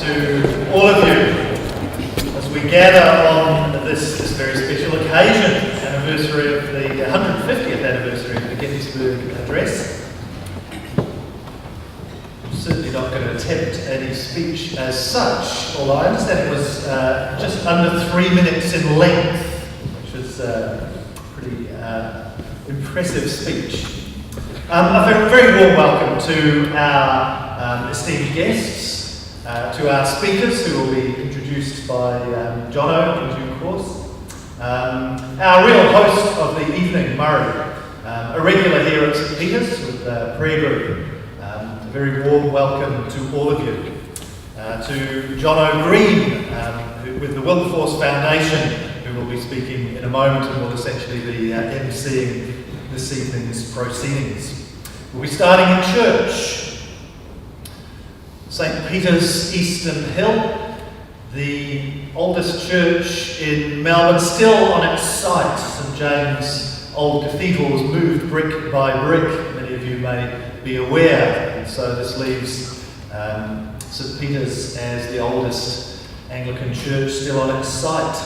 to all of you as we gather on this very special occasion, anniversary of the 150th anniversary of the Gettysburg Address. I'm certainly not going to attempt any speech as such, although I understand it was just under 3 minutes in length, which was a pretty impressive speech. A very warm welcome to our esteemed guests, to our speakers who will be introduced by Jono in due course. Our real host of the evening, Murray, a regular here at St Peter's with the prayer group. A very warm welcome to all of you. To Jono Green with the Wilberforce Foundation, who will be speaking in a moment and will essentially be emceeing this evening's proceedings. We'll be starting in church. St Peter's Eastern Hill, the oldest church in Melbourne, still on its site. St James' old cathedral was moved brick by brick, many of you may be aware, and so this leaves St Peter's as the oldest Anglican church still on its site.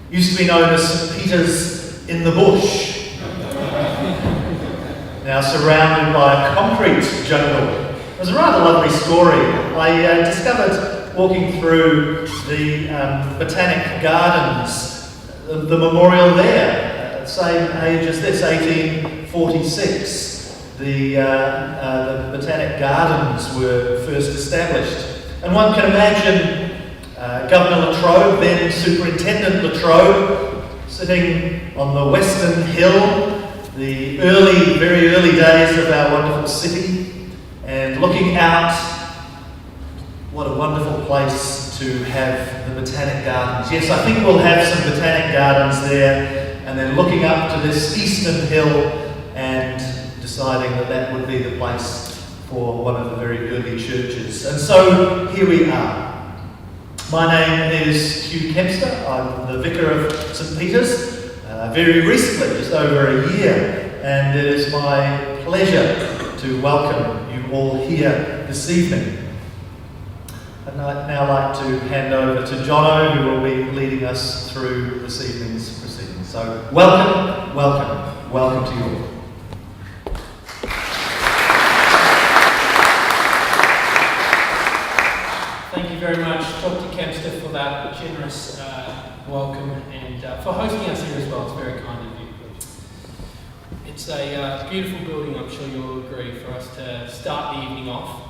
Used to be known as St Peter's in the bush, now surrounded by a concrete jungle. It was a rather lovely story. I discovered walking through the Botanic Gardens, the memorial there, same age as this, 1846. The Botanic Gardens were first established. And one can imagine Governor Latrobe, then Superintendent Latrobe, sitting on the Western Hill, the very early days of our wonderful city, and looking out. What a wonderful place to have the Botanic Gardens. Yes, I think we'll have some Botanic Gardens there, and then looking up to this eastern hill and deciding that that would be the place for one of the very early churches. And so here we are. My name is Hugh Kempster. I'm the Vicar of St Peter's. Very recently, just over a year, and it is my pleasure to welcome you all here this evening. I'd now like to hand over to Jono, who will be leading us through this evening's proceedings. So welcome to you all. Thank you very much, Dr. Kempster, for that generous welcome and for hosting us here as well. It's very kind of you. It's a beautiful building, I'm sure you'll agree, for us to start the evening off.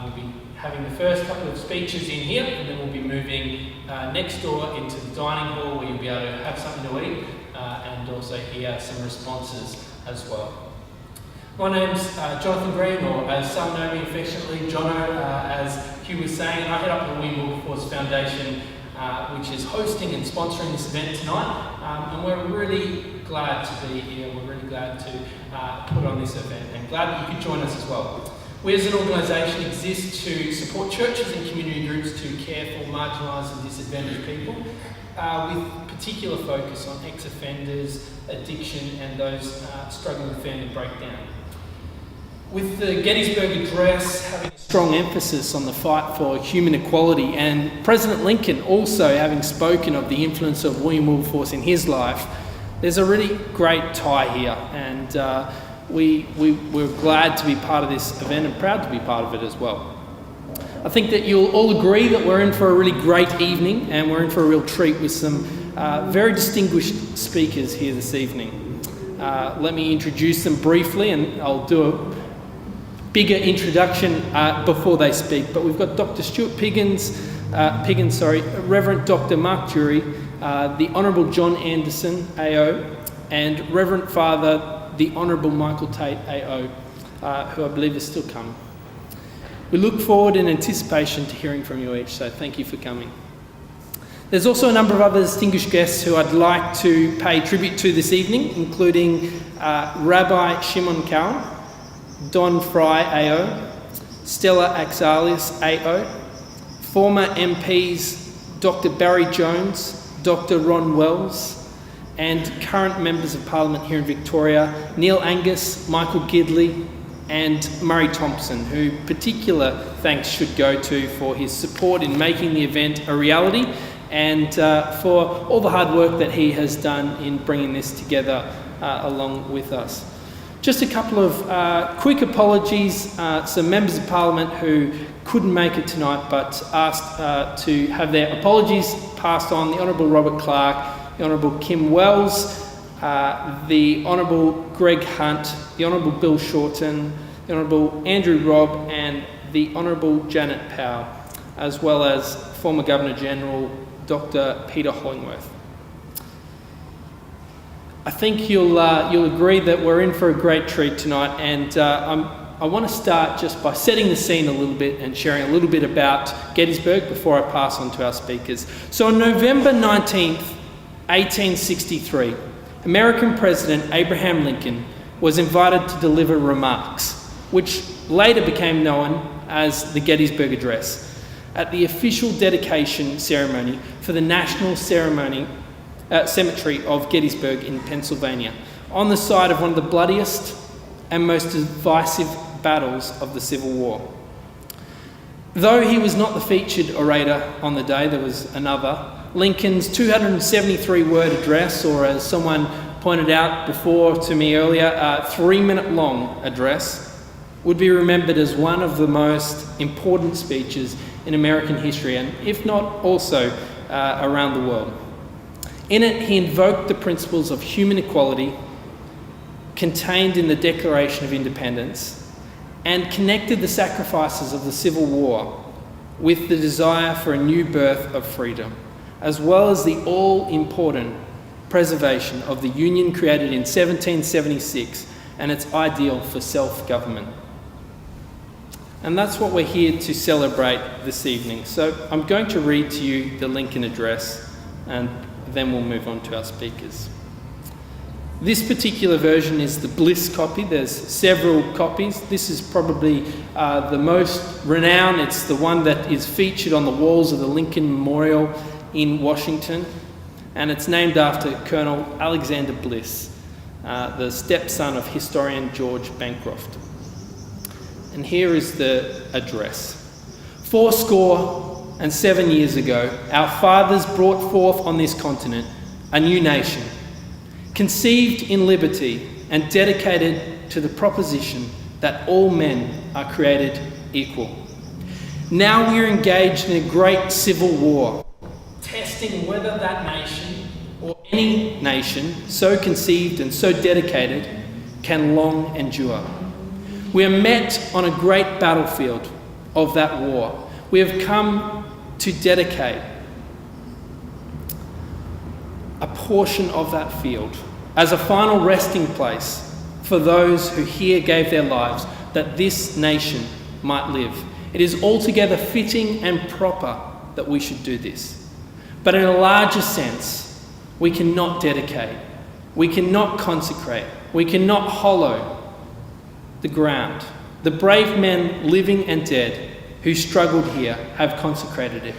We'll be having the first couple of speeches in here, and then we'll be moving next door into the dining hall, where you'll be able to have something to eat and also hear some responses as well. My name's Jonathan Green, or as some know me affectionately, Jono, as Hugh was saying. I head up the Wilberforce Foundation, which is hosting and sponsoring this event tonight, and we're really glad to be here. We're really glad to put on this event, and glad that you could join us as well. We as an organisation exist to support churches and community groups to care for marginalised and disadvantaged people, with particular focus on ex-offenders, addiction, and those struggling with family breakdown. With the Gettysburg Address having a strong emphasis on the fight for human equality, and President Lincoln also having spoken of the influence of William Wilberforce in his life, there's a really great tie here, and we're glad to be part of this event and proud to be part of it as well. I think that you'll all agree that we're in for a really great evening, and we're in for a real treat with some very distinguished speakers here this evening. Let me introduce them briefly, and I'll do a bigger introduction before they speak. But we've got Dr. Stuart Piggin, Reverend Dr. Mark Durie, the Honourable John Anderson, AO, and Reverend Father the Honourable Michael Tate, AO, who I believe is still coming. We look forward in anticipation to hearing from you each, so thank you for coming. There's also a number of other distinguished guests who I'd like to pay tribute to this evening, including Rabbi Shimon Cowan, Don Fry, AO, Stella Axalius, AO, former MPs Dr. Barry Jones, Dr. Ron Wells, and current members of Parliament here in Victoria, Neil Angus, Michael Gidley, and Murray Thompson, who particular thanks should go to for his support in making the event a reality, and for all the hard work that he has done in bringing this together along with us. Just a couple of quick apologies. Some members of Parliament who couldn't make it tonight but asked to have their apologies passed on. The Honourable Robert Clark, the Honourable Kim Wells, the Honourable Greg Hunt, the Honourable Bill Shorten, the Honourable Andrew Robb, and the Honourable Janet Powell, as well as former Governor-General Dr. Peter Hollingworth. I think you'll agree that we're in for a great treat tonight, and I want to start just by setting the scene a little bit and sharing a little bit about Gettysburg before I pass on to our speakers. So on November 19th, 1863, American President Abraham Lincoln was invited to deliver remarks, which later became known as the Gettysburg Address, at the official dedication ceremony for the National Cemetery of Gettysburg in Pennsylvania, on the site of one of the bloodiest and most divisive battles of the Civil War. Though he was not the featured orator on the day, there was another. Lincoln's 273-word address, or as someone pointed out before to me earlier, 3-minute long address, would be remembered as one of the most important speeches in American history, and if not also around the world. In it, he invoked the principles of human equality contained in the Declaration of Independence and connected the sacrifices of the Civil War with the desire for a new birth of freedom, as well as the all-important preservation of the Union created in 1776 and its ideal for self-government. And that's what we're here to celebrate this evening. So I'm going to read to you the Lincoln Address, and then we'll move on to our speakers. This particular version is the Bliss copy. There's several copies. This is probably the most renowned. It's the one that is featured on the walls of the Lincoln Memorial in Washington, and it's named after Colonel Alexander Bliss, the stepson of historian George Bancroft. And here is the address. 77 years ago, our fathers brought forth on this continent a new nation, conceived in liberty and dedicated to the proposition that all men are created equal. Now we are engaged in a great civil war, testing whether that nation, or any nation so conceived and so dedicated, can long endure. We are met on a great battlefield of that war. We have come to dedicate a portion of that field as a final resting place for those who here gave their lives that this nation might live. It is altogether fitting and proper that we should do this. But in a larger sense, we cannot dedicate, we cannot consecrate, we cannot hollow the ground. The brave men, living and dead, who struggled here have consecrated it,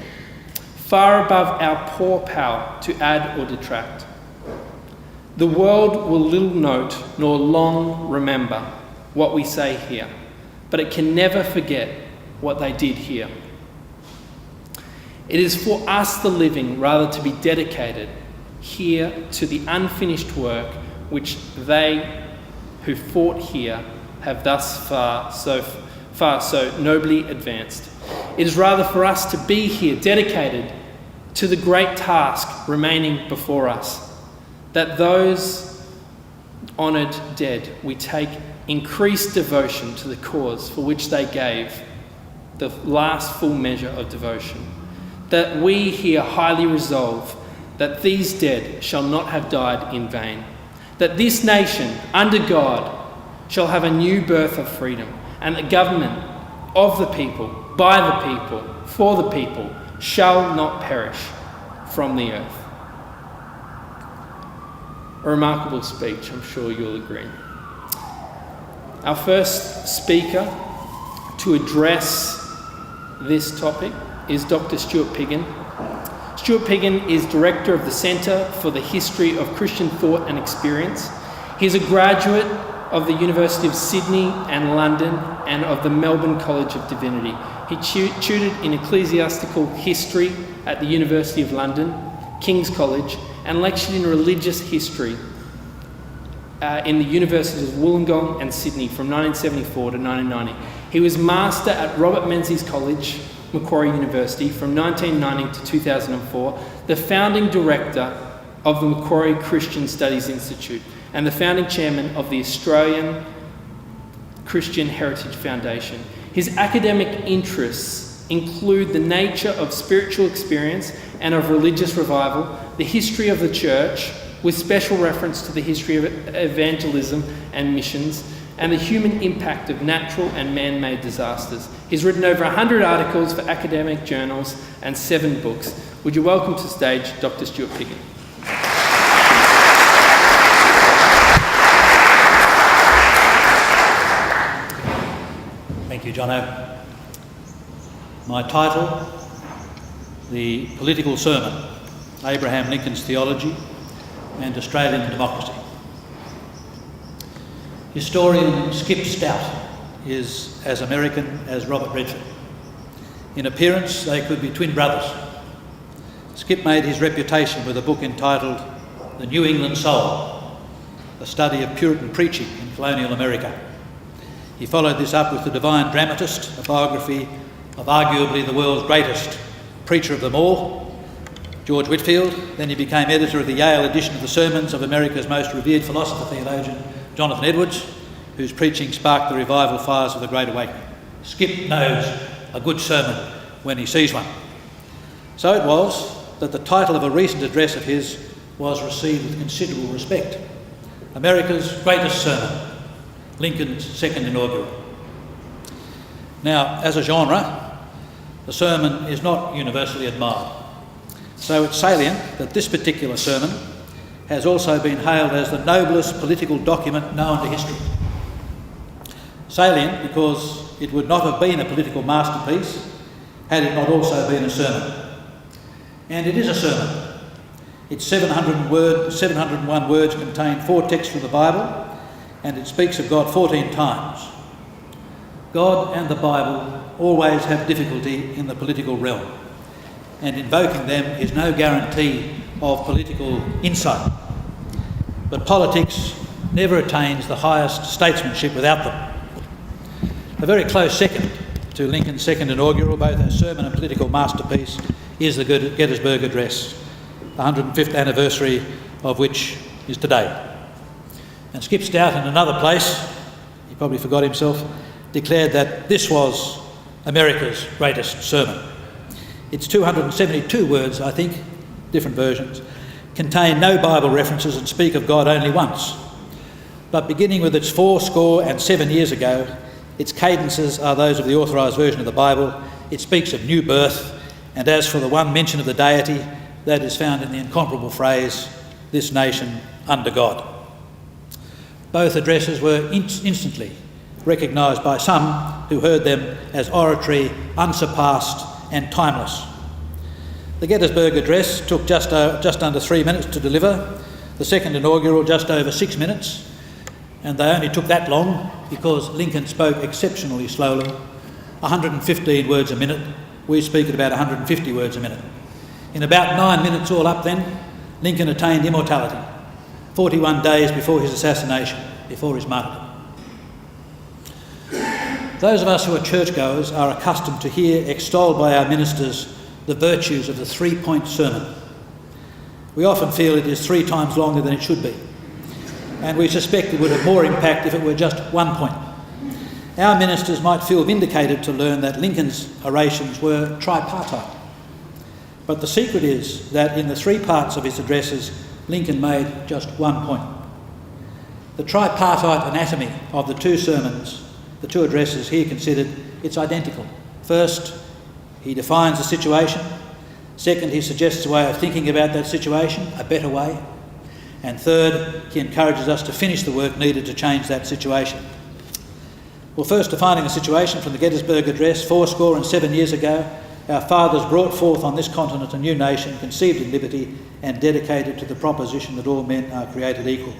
far above our poor power to add or detract. The world will little note nor long remember what we say here, but it can never forget what they did here. It is for us, the living, rather to be dedicated here to the unfinished work which they who fought here have thus far so nobly advanced. It is rather for us to be here dedicated to the great task remaining before us, that those honoured dead we take increased devotion to the cause for which they gave the last full measure of devotion, that we here highly resolve that these dead shall not have died in vain, that this nation under God shall have a new birth of freedom, and the government of the people, by the people, for the people, shall not perish from the earth. A remarkable speech, I'm sure you'll agree. Our first speaker to address this topic is Dr. Stuart Piggin. Stuart Piggin is Director of the Centre for the History of Christian Thought and Experience. He's a graduate of the University of Sydney and London and of the Melbourne College of Divinity. He tutored in ecclesiastical history at the University of London, King's College, and lectured in religious history in the Universities of Wollongong and Sydney from 1974 to 1990. He was master at Robert Menzies College, Macquarie University from 1990 to 2004, the founding director of the Macquarie Christian Studies Institute, and the founding chairman of the Australian Christian Heritage Foundation. His academic interests include the nature of spiritual experience and of religious revival, the history of the church, with special reference to the history of evangelism and missions, and the human impact of natural and man-made disasters. He's written over 100 articles for academic journals and 7 books. Would you welcome to stage Dr. Stuart Piggin? Thank you, Jono. My title, The Political Sermon, Abraham Lincoln's Theology and Australian Democracy. Historian Skip Stout is as American as Robert Redford. In appearance, they could be twin brothers. Skip made his reputation with a book entitled The New England Soul, a study of Puritan preaching in colonial America. He followed this up with The Divine Dramatist, a biography of arguably the world's greatest preacher of them all, George Whitefield. Then he became editor of the Yale edition of the Sermons of America's most revered philosopher theologian, Jonathan Edwards, whose preaching sparked the revival fires of the Great Awakening. Skip knows a good sermon when he sees one. So it was that the title of a recent address of his was received with considerable respect. America's Greatest Sermon, Lincoln's second inaugural. Now, as a genre, the sermon is not universally admired. So it's salient that this particular sermon has also been hailed as the noblest political document known to history. Salient because it would not have been a political masterpiece had it not also been a sermon. And it is a sermon. Its 701 words contain 4 texts from the Bible, and it speaks of God 14 times. God and the Bible always have difficulty in the political realm, and invoking them is no guarantee of political insight. But politics never attains the highest statesmanship without them. A very close second to Lincoln's second inaugural, both a sermon and political masterpiece, is the Gettysburg Address, the 105th anniversary of which is today. And Skip Stout, in another place, he probably forgot himself, declared that this was America's greatest sermon. Its 272 words, I think, different versions, contain no Bible references and speak of God only once. But beginning with its 407 years ago, its cadences are those of the authorised version of the Bible. It speaks of new birth, and as for the one mention of the deity, that is found in the incomparable phrase, this nation under God. Both addresses were instantly recognised by some who heard them as oratory unsurpassed and timeless. The Gettysburg Address took just under 3 minutes to deliver, the second inaugural just over 6 minutes, and they only took that long because Lincoln spoke exceptionally slowly, 115 words a minute. We speak at about 150 words a minute. In about 9 minutes all up then, Lincoln attained immortality, 41 days before his assassination, before his martyrdom. Those of us who are churchgoers are accustomed to hear extolled by our ministers the virtues of the 3-point sermon. We often feel it is 3 times longer than it should be, and we suspect it would have more impact if it were just 1 point. Our ministers might feel vindicated to learn that Lincoln's orations were tripartite. But the secret is that in the 3 parts of his addresses, Lincoln made just 1 point. The tripartite anatomy of the 2 sermons, the 2 addresses here considered, it's identical. First, he defines the situation. Second, he suggests a way of thinking about that situation, a better way. And third, he encourages us to finish the work needed to change that situation. Well, first, defining the situation from the Gettysburg Address, 407 years ago, our fathers brought forth on this continent a new nation, conceived in liberty and dedicated to the proposition that all men are created equal.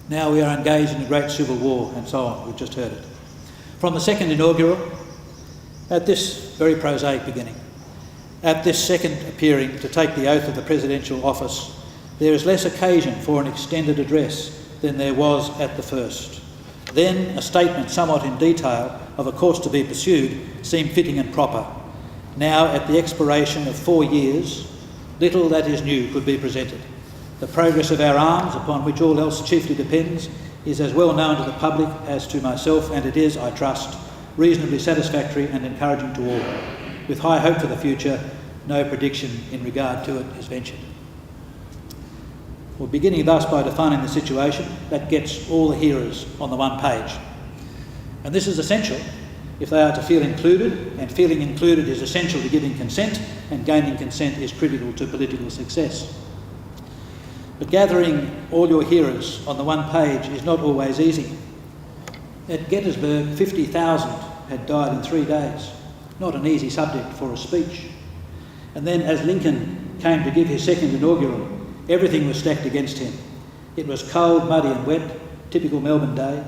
Now we are engaged in a great civil war, and so on. We've just heard it. From the second inaugural, at this very prosaic beginning, at this second appearing to take the oath of the presidential office, there is less occasion for an extended address than there was at the first. Then a statement somewhat in detail of a course to be pursued seemed fitting and proper. Now, at the expiration of 4 years, little that is new could be presented. The progress of our arms, upon which all else chiefly depends, is as well known to the public as to myself, and it is, I trust, reasonably satisfactory and encouraging to all. With high hope for the future, no prediction in regard to it is ventured. Well, beginning thus by defining the situation, that gets all the hearers on the one page. And this is essential if they are to feel included, and feeling included is essential to giving consent, and gaining consent is critical to political success. But gathering all your hearers on the one page is not always easy. At Gettysburg, 50,000 had died in 3 days. Not an easy subject for a speech. And then as Lincoln came to give his second inaugural, everything was stacked against him. It was cold, muddy and wet, typical Melbourne day.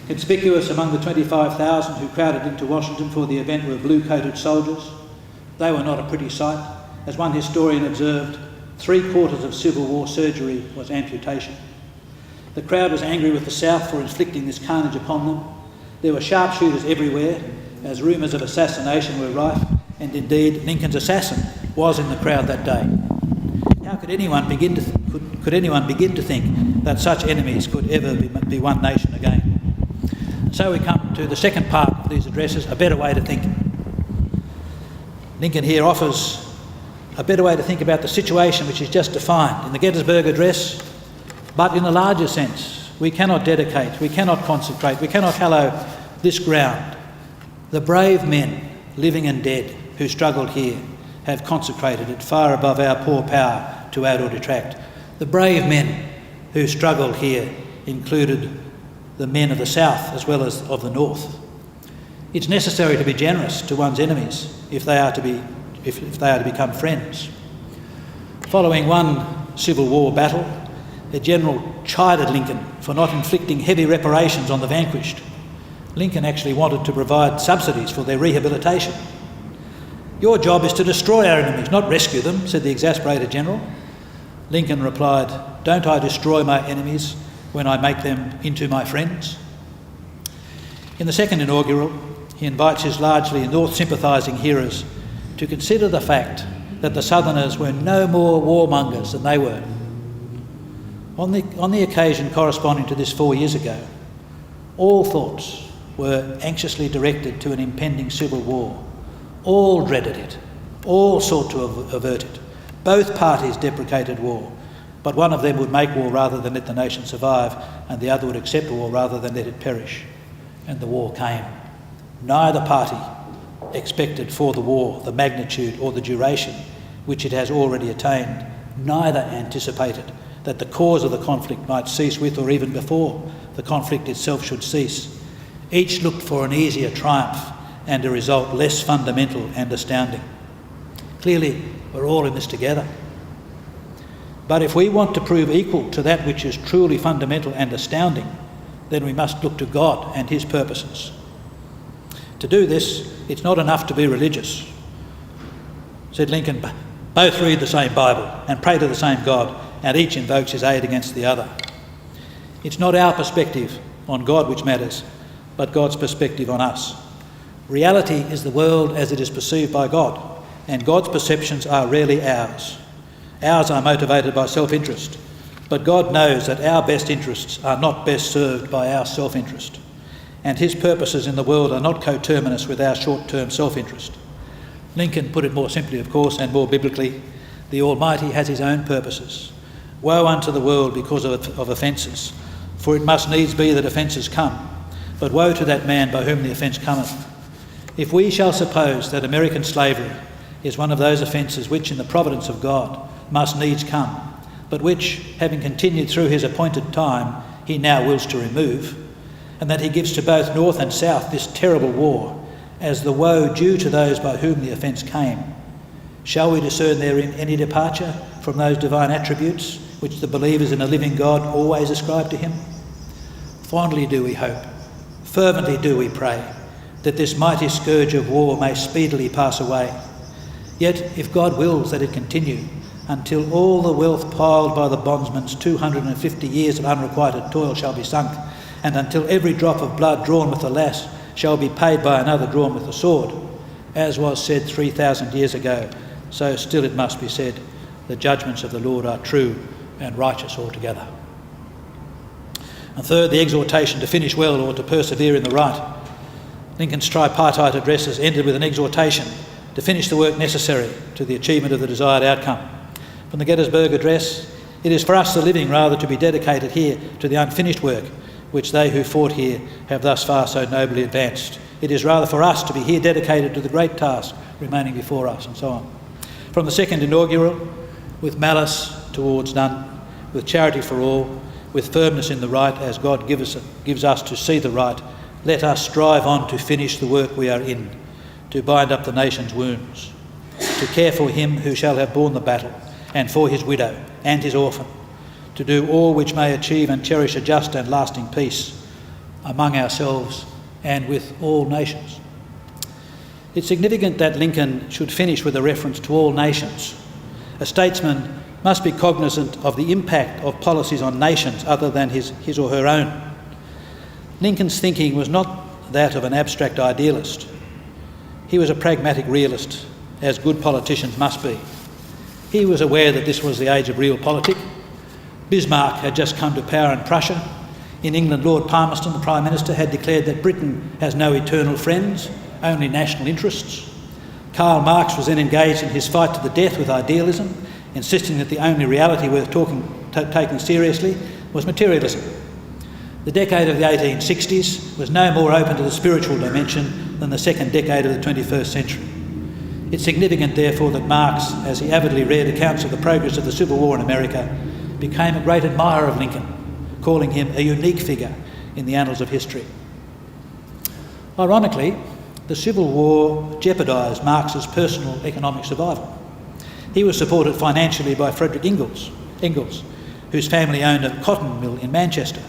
Conspicuous among the 25,000 who crowded into Washington for the event were blue-coated soldiers. They were not a pretty sight. As one historian observed, 3/4 of Civil War surgery was amputation. The crowd was angry with the South for inflicting this carnage upon them. There were sharpshooters everywhere, as rumours of assassination were rife, and indeed Lincoln's assassin was in the crowd that day. How could anyone begin to think that such enemies could ever be one nation again? So we come to the second part of these addresses, a better way to think. Lincoln here offers a better way to think about the situation which is just defined in the Gettysburg Address, but in a larger sense. We cannot dedicate, we cannot consecrate, we cannot hallow this ground. The brave men, living and dead, who struggled here, have consecrated it far above our poor power to add or detract. The brave men who struggled here included the men of the South as well as of the North. It's necessary to be generous to one's enemies if they are to become friends. Following one Civil War battle, the general chided Lincoln for not inflicting heavy reparations on the vanquished. Lincoln actually wanted to provide subsidies for their rehabilitation. "Your job is to destroy our enemies, not rescue them," said the exasperated general. Lincoln replied, "Don't I destroy my enemies when I make them into my friends?" In the second inaugural, he invites his largely North sympathising hearers to consider the fact that the Southerners were no more warmongers than they were. On the occasion corresponding to this 4 years ago, all thoughts were anxiously directed to an impending civil war. All dreaded it. All sought to avert it. Both parties deprecated war, but one of them would make war rather than let the nation survive, and the other would accept war rather than let it perish. And the war came. Neither party expected for the war the magnitude or the duration which it has already attained. Neither anticipated that the cause of the conflict might cease with, or even before the conflict itself should cease. Each looked for an easier triumph and a result less fundamental and astounding. Clearly, we're all in this together. But if we want to prove equal to that which is truly fundamental and astounding, then we must look to God and his purposes. To do this, it's not enough to be religious. Said Lincoln, both read the same Bible and pray to the same God, and each invokes his aid against the other. It's not our perspective on God which matters, but God's perspective on us. Reality is the world as it is perceived by God, and God's perceptions are rarely ours. Ours are motivated by self-interest, but God knows that our best interests are not best served by our self-interest, and his purposes in the world are not coterminous with our short-term self-interest. Lincoln put it more simply, of course, and more biblically: the Almighty has his own purposes. Woe unto the world because of offences, for it must needs be that offences come, but woe to that man by whom the offence cometh. If we shall suppose that American slavery is one of those offences which in the providence of God must needs come, but which, having continued through his appointed time, he now wills to remove, and that he gives to both North and South this terrible war as the woe due to those by whom the offence came, shall we discern therein any departure from those divine attributes which the believers in a living God always ascribe to him? Fondly do we hope, fervently do we pray, that this mighty scourge of war may speedily pass away. Yet, if God wills that it continue, until all the wealth piled by the bondsman's 250 years of unrequited toil shall be sunk, and until every drop of blood drawn with the lash shall be paid by another drawn with the sword, as was said 3,000 years ago, so still it must be said, the judgments of the Lord are true and righteous altogether. And third, the exhortation to finish well or to persevere in the right. Lincoln's tripartite addresses ended with an exhortation to finish the work necessary to the achievement of the desired outcome. From the Gettysburg Address, it is for us the living rather to be dedicated here to the unfinished work which they who fought here have thus far so nobly advanced. It is rather for us to be here dedicated to the great task remaining before us, and so on. From the second inaugural, with malice towards none, with charity for all, with firmness in the right as God gives us to see the right, let us strive on to finish the work we are in, to bind up the nation's wounds, to care for him who shall have borne the battle, and for his widow and his orphan, to do all which may achieve and cherish a just and lasting peace among ourselves and with all nations. It's significant that Lincoln should finish with a reference to all nations. A statesman must be cognisant of the impact of policies on nations other than his or her own. Lincoln's thinking was not that of an abstract idealist. He was a pragmatic realist, as good politicians must be. He was aware that this was the age of realpolitik. Bismarck had just come to power in Prussia. In England, Lord Palmerston, the Prime Minister, had declared that Britain has no eternal friends, only national interests. Karl Marx was then engaged in his fight to the death with idealism, insisting that the only reality worth taking seriously was materialism. The decade of the 1860s was no more open to the spiritual dimension than the second decade of the 21st century. It's significant, therefore, that Marx, as he avidly read accounts of the progress of the Civil War in America, became a great admirer of Lincoln, calling him a unique figure in the annals of history. Ironically, the Civil War jeopardised Marx's personal economic survival. He was supported financially by Frederick Ingalls, whose family owned a cotton mill in Manchester.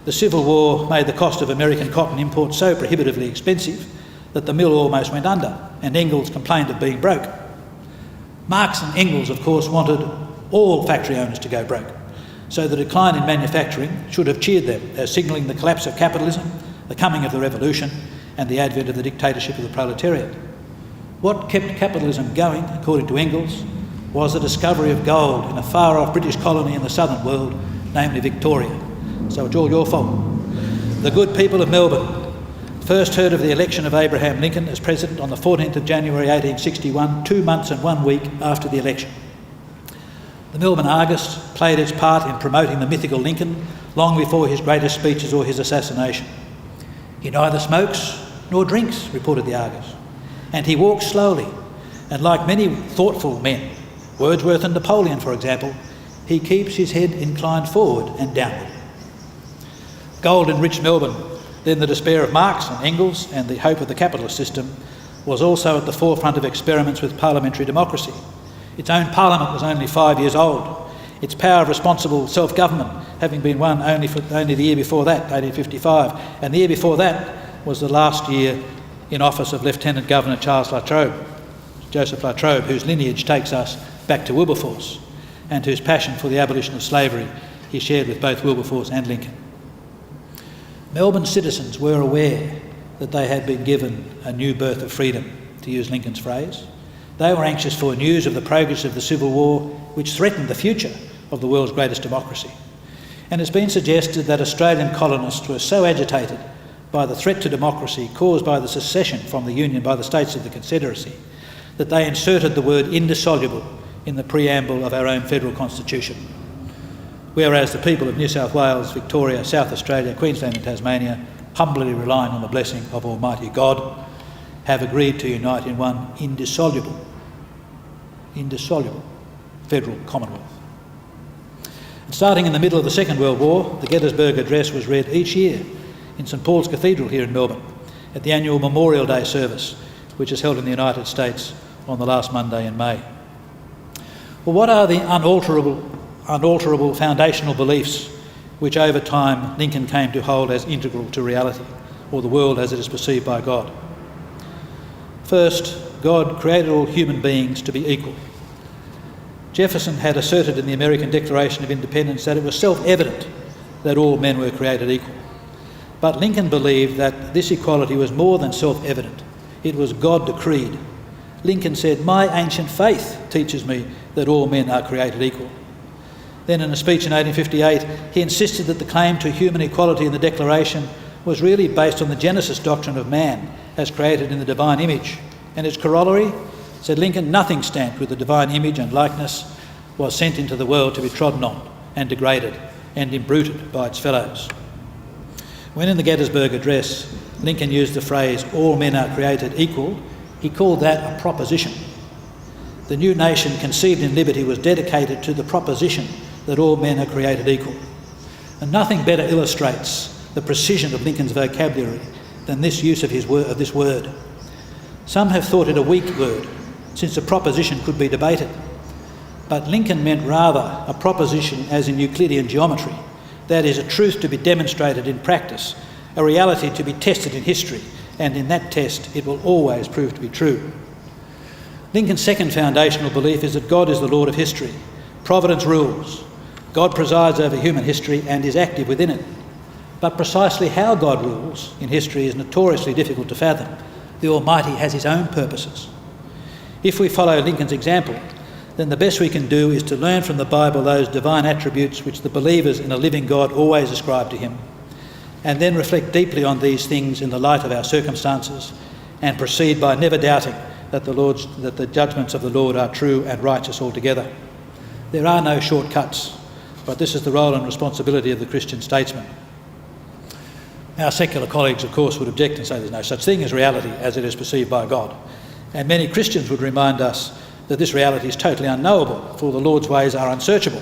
The Civil War made the cost of American cotton imports so prohibitively expensive that the mill almost went under, and Ingalls complained of being broke. Marx and Ingalls, of course, wanted all factory owners to go broke, so the decline in manufacturing should have cheered them as signalling the collapse of capitalism, the coming of the revolution, and the advent of the dictatorship of the proletariat. What kept capitalism going, according to Ingalls, was the discovery of gold in a far-off British colony in the southern world, namely Victoria. So it's all your fault. The good people of Melbourne first heard of the election of Abraham Lincoln as president on the 14th of January 1861, 2 months and 1 week after the election. The Melbourne Argus played its part in promoting the mythical Lincoln long before his greatest speeches or his assassination. He neither smokes nor drinks, reported the Argus, and he walks slowly, and like many thoughtful men, Wordsworth and Napoleon, for example, he keeps his head inclined forward and downward. Gold-enriched Melbourne, then the despair of Marx and Engels and the hope of the capitalist system, was also at the forefront of experiments with parliamentary democracy. Its own parliament was only 5 years old, its power of responsible self-government having been won only the year before that, 1855, and the year before that was the last year in office of Lieutenant Governor Joseph La Trobe, whose lineage takes us back to Wilberforce, and whose passion for the abolition of slavery he shared with both Wilberforce and Lincoln. Melbourne citizens were aware that they had been given a new birth of freedom, to use Lincoln's phrase. They were anxious for news of the progress of the Civil War, which threatened the future of the world's greatest democracy. And it's been suggested that Australian colonists were so agitated by the threat to democracy caused by the secession from the Union by the states of the Confederacy that they inserted the word indissoluble in the preamble of our own federal constitution. Whereas the people of New South Wales, Victoria, South Australia, Queensland and Tasmania, humbly relying on the blessing of Almighty God, have agreed to unite in one indissoluble federal commonwealth. And starting in the middle of the Second World War, the Gettysburg Address was read each year in St Paul's Cathedral here in Melbourne at the annual Memorial Day service, which is held in the United States on the last Monday in May. Well, what are the unalterable foundational beliefs which over time Lincoln came to hold as integral to reality, or the world as it is perceived by God. First, God created all human beings to be equal. Jefferson had asserted in the American Declaration of Independence that it was self-evident that all men were created equal. But Lincoln believed that this equality was more than self-evident. It was God-decreed. Lincoln said, "My ancient faith teaches me that all men are created equal." Then in a speech in 1858, he insisted that the claim to human equality in the Declaration was really based on the Genesis doctrine of man as created in the divine image. And its corollary, said Lincoln, nothing stamped with the divine image and likeness was sent into the world to be trodden on and degraded and imbruted by its fellows. When in the Gettysburg Address, Lincoln used the phrase, "all men are created equal," he called that a proposition. The new nation conceived in liberty was dedicated to the proposition that all men are created equal. And nothing better illustrates the precision of Lincoln's vocabulary than this use of this word. Some have thought it a weak word, since a proposition could be debated. But Lincoln meant rather a proposition as in Euclidean geometry, that is, a truth to be demonstrated in practice, a reality to be tested in history, and in that test it will always prove to be true. Lincoln's second foundational belief is that God is the Lord of history. Providence rules. God presides over human history and is active within it. But precisely how God rules in history is notoriously difficult to fathom. The Almighty has his own purposes. If we follow Lincoln's example, then the best we can do is to learn from the Bible those divine attributes which the believers in a living God always ascribe to him, and then reflect deeply on these things in the light of our circumstances, and proceed by never doubting that the judgments of the Lord are true and righteous altogether. There are no shortcuts, but this is the role and responsibility of the Christian statesman. Our secular colleagues, of course, would object and say there's no such thing as reality as it is perceived by God. And many Christians would remind us that this reality is totally unknowable, for the Lord's ways are unsearchable.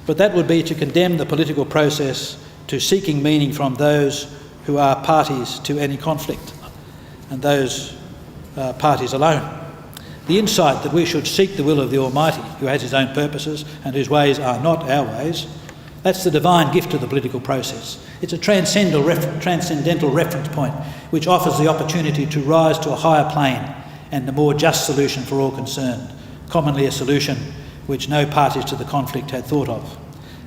But that would be to condemn the political process to seeking meaning from those who are parties to any conflict, and those parties alone. The insight that we should seek the will of the Almighty, who has his own purposes and whose ways are not our ways, that's the divine gift of the political process. It's a transcendental reference point which offers the opportunity to rise to a higher plane and a more just solution for all concerned, commonly a solution which no parties to the conflict had thought of.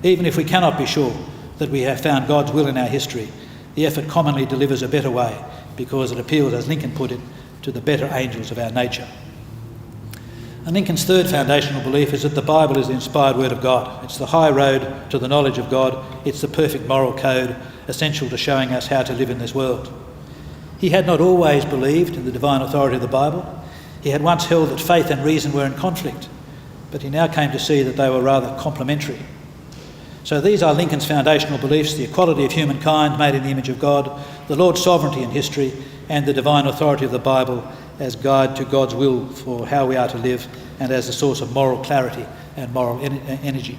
Even if we cannot be sure that we have found God's will in our history, the effort commonly delivers a better way because it appeals, as Lincoln put it, to the better angels of our nature. And Lincoln's third foundational belief is that the Bible is the inspired word of God. It's the high road to the knowledge of God. It's the perfect moral code essential to showing us how to live in this world. He had not always believed in the divine authority of the Bible. He had once held that faith and reason were in conflict, but he now came to see that they were rather complementary. So these are Lincoln's foundational beliefs: the equality of humankind made in the image of God, the Lord's sovereignty in history, and the divine authority of the Bible as guide to God's will for how we are to live and as a source of moral clarity and moral energy.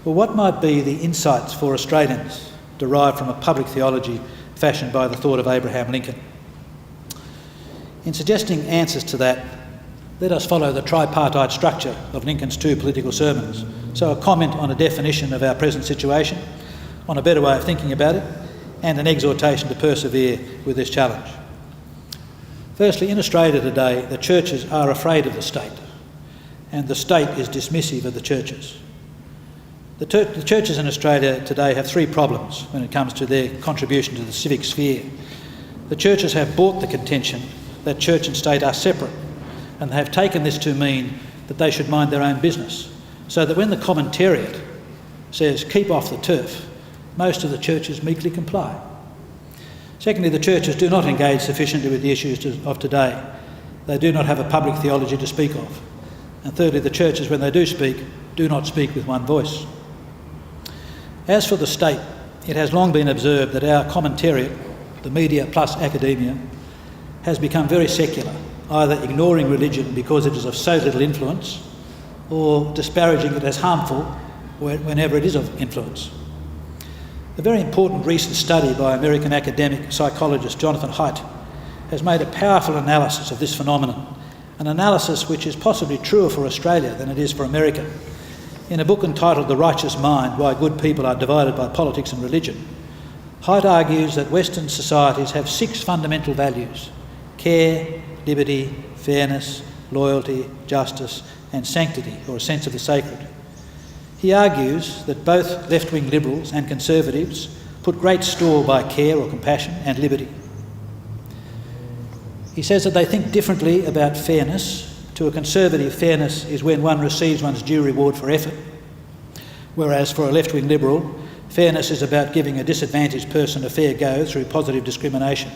Well, what might be the insights for Australians derived from a public theology fashioned by the thought of Abraham Lincoln? In suggesting answers to that, let us follow the tripartite structure of Lincoln's two political sermons. So a comment on a definition of our present situation, on a better way of thinking about it, and an exhortation to persevere with this challenge. Firstly, in Australia today, the churches are afraid of the state, and the state is dismissive of the churches. The churches in Australia today have three problems when it comes to their contribution to the civic sphere. The churches have bought the contention that church and state are separate, and they have taken this to mean that they should mind their own business, so that when the commentariat says keep off the turf, most of the churches meekly comply. Secondly, the churches do not engage sufficiently with the issues of today. They do not have a public theology to speak of. And thirdly, the churches, when they do not speak with one voice. As for the state, it has long been observed that our commentariat, the media plus academia, has become very secular, either ignoring religion because it is of so little influence, or disparaging it as harmful whenever it is of influence. A very important recent study by American academic psychologist Jonathan Haidt has made a powerful analysis of this phenomenon, an analysis which is possibly truer for Australia than it is for America. In a book entitled The Righteous Mind, Why Good People Are Divided by Politics and Religion, Haidt argues that Western societies have 6 fundamental values: care, liberty, fairness, loyalty, justice and sanctity, or a sense of the sacred. He argues that both left-wing liberals and conservatives put great store by care or compassion and liberty. He says that they think differently about fairness. To a conservative, fairness is when one receives one's due reward for effort, whereas for a left-wing liberal, fairness is about giving a disadvantaged person a fair go through positive discrimination.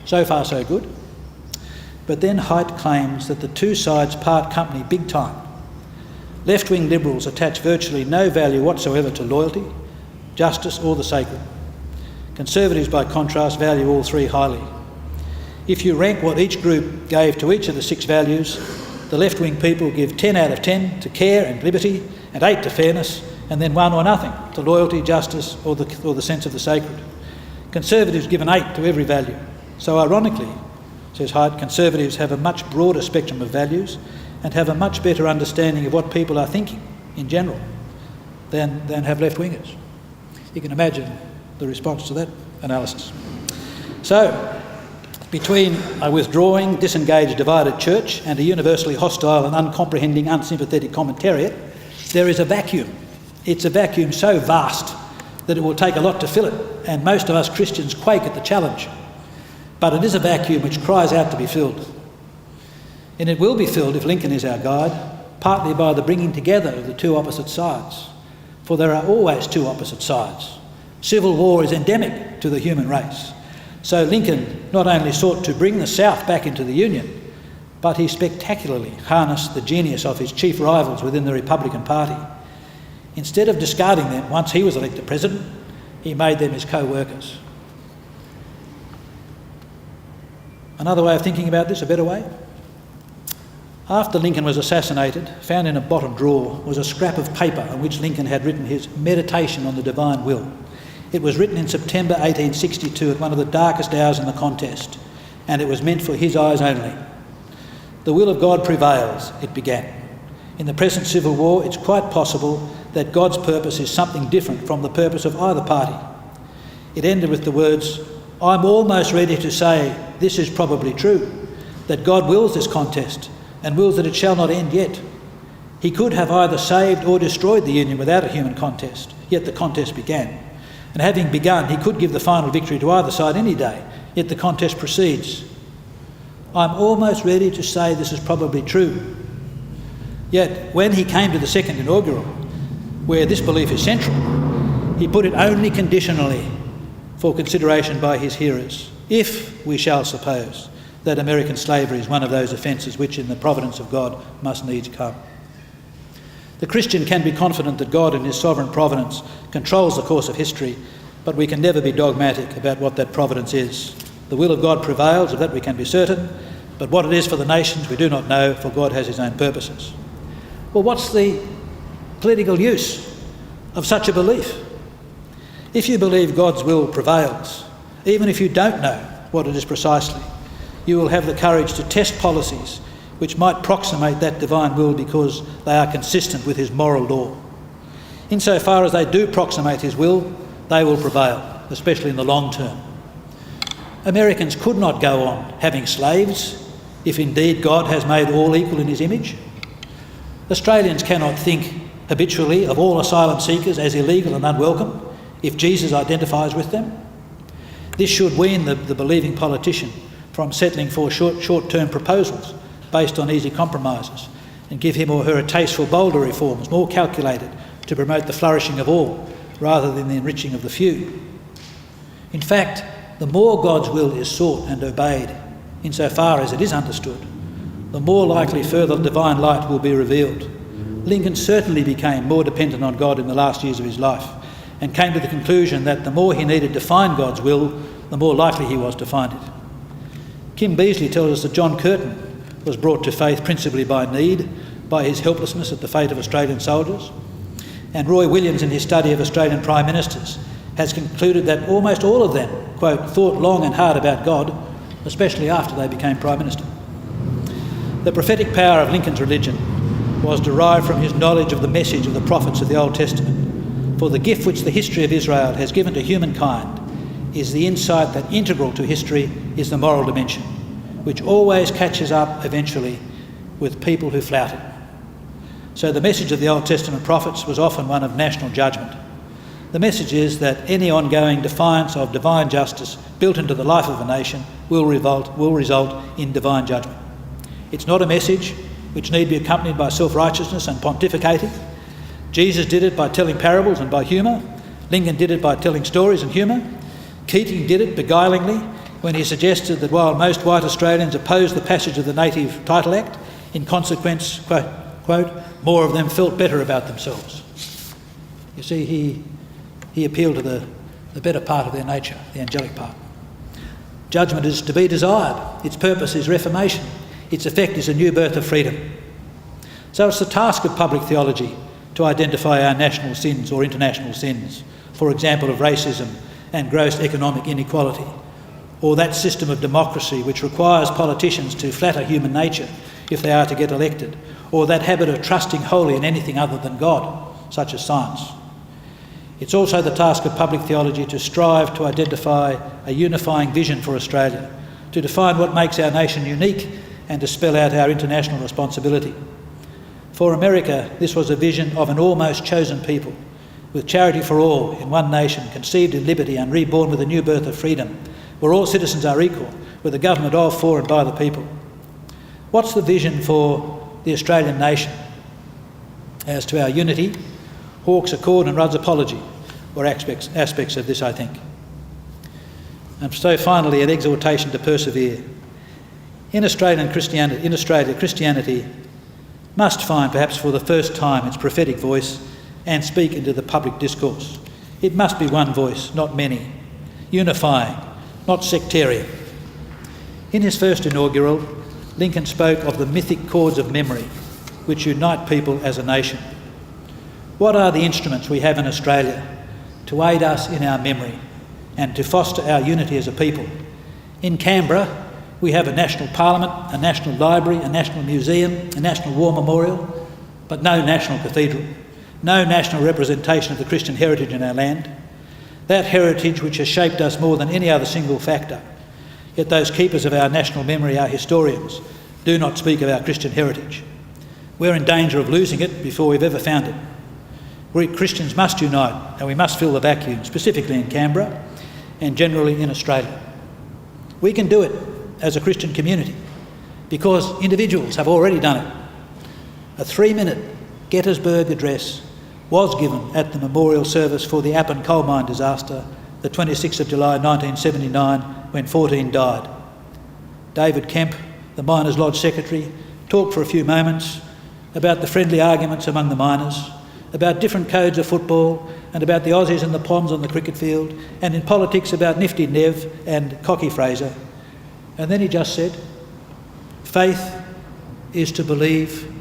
So far, so good. But then Haidt claims that the two sides part company big time. Left-wing liberals attach virtually no value whatsoever to loyalty, justice or the sacred. Conservatives, by contrast, value all 3 highly. If you rank what each group gave to each of the 6 values, the left-wing people give 10 out of 10 to care and liberty, and 8 to fairness, and then 1 or nothing to loyalty, justice or the sense of the sacred. Conservatives give an 8 to every value. So ironically, says Haidt, conservatives have a much broader spectrum of values and have a much better understanding of what people are thinking in general than have left-wingers. You can imagine the response to that analysis. So, between a withdrawing, disengaged, divided church and a universally hostile and uncomprehending, unsympathetic commentariat, there is a vacuum. It's a vacuum so vast that it will take a lot to fill it, and most of us Christians quake at the challenge. But it is a vacuum which cries out to be filled. And it will be filled, if Lincoln is our guide, partly by the bringing together of the 2 opposite sides. For there are always 2 opposite sides. Civil war is endemic to the human race. So Lincoln not only sought to bring the South back into the Union, but he spectacularly harnessed the genius of his chief rivals within the Republican Party. Instead of discarding them once he was elected president, he made them his co-workers. Another way of thinking about this, a better way? After Lincoln was assassinated, found in a bottom drawer was a scrap of paper on which Lincoln had written his Meditation on the Divine Will. It was written in September 1862 at one of the darkest hours in the contest, and it was meant for his eyes only. The will of God prevails, it began. In the present civil war, it's quite possible that God's purpose is something different from the purpose of either party. It ended with the words, I'm almost ready to say this is probably true, that God wills this contest and wills that it shall not end yet. He could have either saved or destroyed the Union without a human contest, yet the contest began. And having begun, he could give the final victory to either side any day, yet the contest proceeds. I'm almost ready to say this is probably true. Yet when he came to the second inaugural, where this belief is central, he put it only conditionally for consideration by his hearers, if we shall suppose that American slavery is one of those offences which in the providence of God must needs come. The Christian can be confident that God in his sovereign providence controls the course of history, but we can never be dogmatic about what that providence is. The will of God prevails, of that we can be certain, but what it is for the nations we do not know, for God has his own purposes. Well, what's the political use of such a belief? If you believe God's will prevails, even if you don't know what it is precisely, you will have the courage to test policies which might proximate that divine will because they are consistent with his moral law. Insofar as they do proximate his will, they will prevail, especially in the long term. Americans could not go on having slaves if indeed God has made all equal in his image. Australians cannot think habitually of all asylum seekers as illegal and unwelcome if Jesus identifies with them. This should wean the believing politician from settling for short-term proposals based on easy compromises and give him or her a taste for bolder reforms, more calculated to promote the flourishing of all rather than the enriching of the few. In fact, the more God's will is sought and obeyed, insofar as it is understood, the more likely further divine light will be revealed. Lincoln certainly became more dependent on God in the last years of his life and came to the conclusion that the more he needed to find God's will, the more likely he was to find it. Kim Beazley tells us that John Curtin was brought to faith principally by need, by his helplessness at the fate of Australian soldiers. And Roy Williams, in his study of Australian Prime Ministers, has concluded that almost all of them, quote, thought long and hard about God, especially after they became Prime Minister. The prophetic power of Lincoln's religion was derived from his knowledge of the message of the prophets of the Old Testament. For the gift which the history of Israel has given to humankind is the insight that integral to history is the moral dimension, which always catches up eventually with people who flout it. So the message of the Old Testament prophets was often one of national judgment. The message is that any ongoing defiance of divine justice built into the life of a nation will result in divine judgment. It's not a message which need be accompanied by self-righteousness and pontificating. Jesus did it by telling parables and by humour. Lincoln did it by telling stories and humour. Keating did it beguilingly when he suggested that while most white Australians opposed the passage of the Native Title Act, in consequence, quote, more of them felt better about themselves. You see, he appealed to the better part of their nature, the angelic part. Judgment is to be desired. Its purpose is reformation. Its effect is a new birth of freedom. So it's the task of public theology to identify our national sins or international sins, for example, of racism and gross economic inequality, or that system of democracy which requires politicians to flatter human nature if they are to get elected, or that habit of trusting wholly in anything other than God, such as science. It's also the task of public theology to strive to identify a unifying vision for Australia, to define what makes our nation unique and to spell out our international responsibility. For America, this was a vision of an almost chosen people, with charity for all in one nation, conceived in liberty and reborn with a new birth of freedom, where all citizens are equal, with a government of, for and by the people. What's the vision for the Australian nation? As to our unity, Hawke's Accord and Rudd's Apology were aspects of this, I think. And so finally, an exhortation to persevere. In Australia, Christianity must find, perhaps for the first time, its prophetic voice and speak into the public discourse. It must be one voice, not many, unifying, not sectarian. In his first inaugural, Lincoln spoke of the mythic cords of memory which unite people as a nation. What are the instruments we have in Australia to aid us in our memory and to foster our unity as a people? In Canberra, we have a national parliament, a national library, a national museum, a national war memorial, but no national cathedral, no national representation of the Christian heritage in our land, that heritage which has shaped us more than any other single factor. Yet those keepers of our national memory, our historians, do not speak of our Christian heritage. We're in danger of losing it before we've ever found it. We Christians must unite and we must fill the vacuum, specifically in Canberra and generally in Australia. We can do it as a Christian community because individuals have already done it. A 3-minute Gettysburg Address was given at the memorial service for the Appin coal mine disaster, the 26th of July 1979, when 14 died. David Kemp, the Miners' Lodge Secretary, talked for a few moments about the friendly arguments among the miners, about different codes of football, and about the Aussies and the Poms on the cricket field, and in politics about Nifty Nev and Cocky Fraser. And then he just said, faith is to believe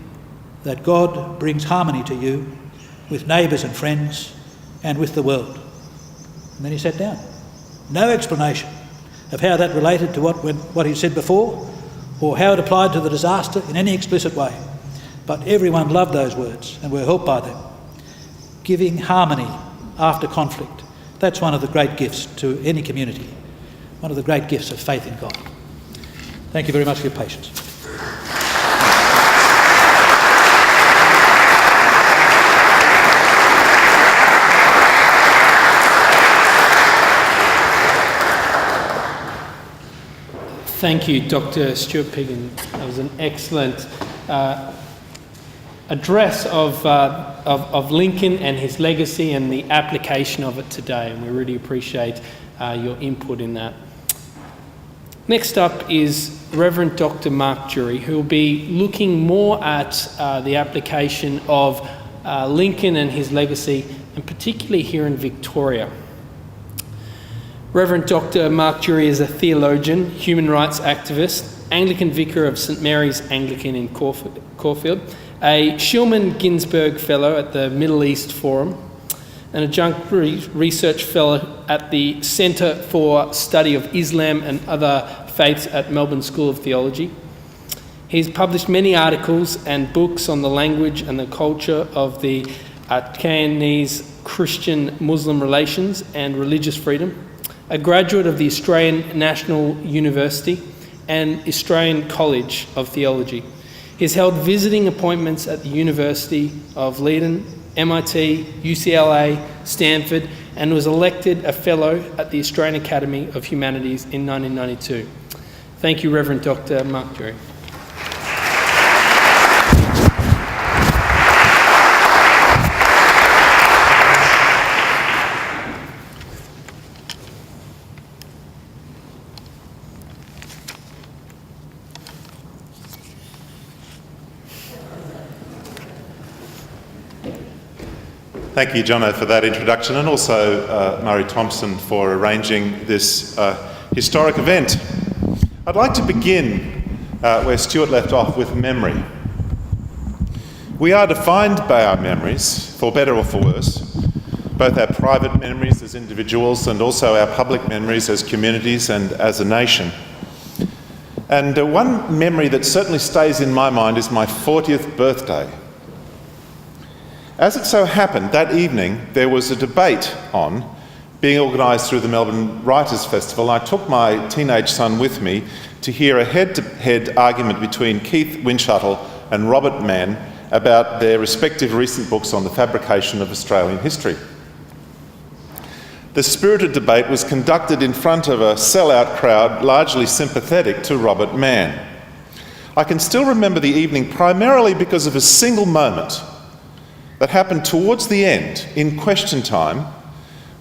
that God brings harmony to you with neighbours and friends and with the world. And then he sat down. No explanation of how that related to what he said before or how it applied to the disaster in any explicit way. But everyone loved those words and were helped by them. Giving harmony after conflict. That's one of the great gifts to any community. One of the great gifts of faith in God. Thank you very much for your patience. Thank you, Dr. Stuart Piggin. That was an excellent address of Lincoln and his legacy and the application of it today, and we really appreciate your input in that. Next up is Reverend Dr. Mark Durie, who will be looking more at the application of Lincoln and his legacy, and particularly here in Victoria. Reverend Dr. Mark Durie is a theologian, human rights activist, Anglican Vicar of St Mary's Anglican in Caulfield, a Shulman Ginsberg Fellow at the Middle East Forum, an adjunct research fellow at the Centre for Study of Islam and Other Faiths at Melbourne School of Theology. He's published many articles and books on the language and the culture of the Afghanese Christian-Muslim relations and religious freedom, a graduate of the Australian National University and Australian College of Theology. He's held visiting appointments at the University of Leiden, MIT, UCLA, Stanford, and was elected a Fellow at the Australian Academy of Humanities in 1992. Thank you, Reverend Dr. Mark Durie. Thank you, Jono, for that introduction, and also Murray Thompson for arranging this historic event. I'd like to begin where Stuart left off, with memory. We are defined by our memories, for better or for worse, both our private memories as individuals and also our public memories as communities and as a nation. And one memory that certainly stays in my mind is my 40th birthday. As it so happened, that evening there was a debate on being organised through the Melbourne Writers' Festival. I took my teenage son with me to hear a head-to-head argument between Keith Windschuttle and Robert Mann about their respective recent books on the fabrication of Australian history. The spirited debate was conducted in front of a sellout crowd largely sympathetic to Robert Mann. I can still remember the evening primarily because of a single moment that happened towards the end, in question time,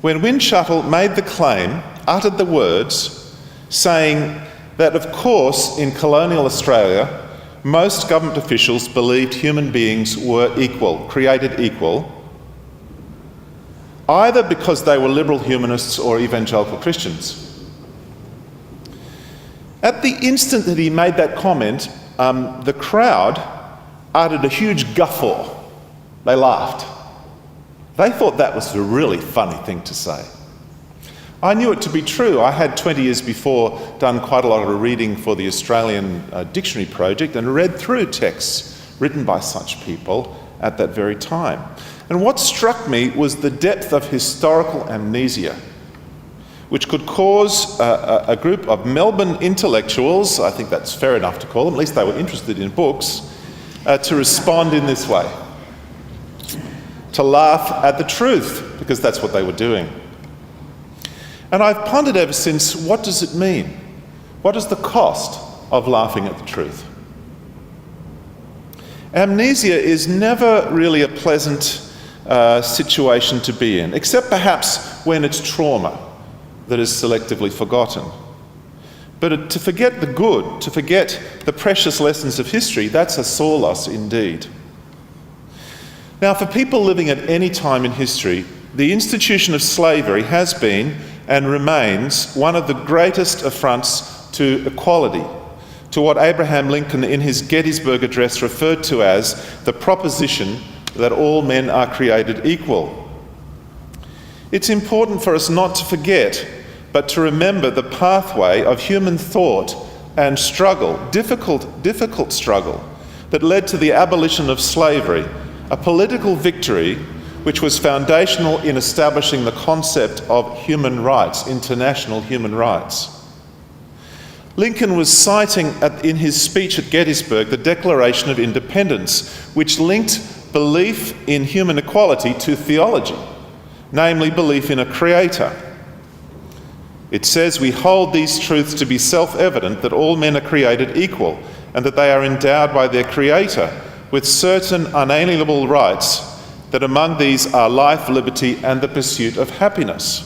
when Windschuttle made the claim, uttered the words, saying that of course in colonial Australia most government officials believed human beings were equal, created equal, either because they were liberal humanists or evangelical Christians. At the instant that he made that comment, the crowd uttered a huge guffaw. They laughed. They thought that was a really funny thing to say. I knew it to be true. I had 20 years before done quite a lot of reading for the Australian Dictionary Project and read through texts written by such people at that very time. And what struck me was the depth of historical amnesia, which could cause a group of Melbourne intellectuals, I think that's fair enough to call them, at least they were interested in books, to respond in this way. To laugh at the truth, because that's what they were doing. And I've pondered ever since, what does it mean? What is the cost of laughing at the truth? Amnesia is never really a pleasant situation to be in, except perhaps when it's trauma that is selectively forgotten. But to forget the good, to forget the precious lessons of history, that's a sore loss indeed. Now, for people living at any time in history, the institution of slavery has been and remains one of the greatest affronts to equality, to what Abraham Lincoln in his Gettysburg Address referred to as the proposition that all men are created equal. It's important for us not to forget, but to remember the pathway of human thought and struggle, difficult struggle, that led to the abolition of slavery, a political victory which was foundational in establishing the concept of human rights, international human rights. Lincoln was citing in his speech at Gettysburg the Declaration of Independence, which linked belief in human equality to theology, namely belief in a creator. It says, "We hold these truths to be self-evident, that all men are created equal, and that they are endowed by their creator with certain unalienable rights, that among these are life, liberty, and the pursuit of happiness."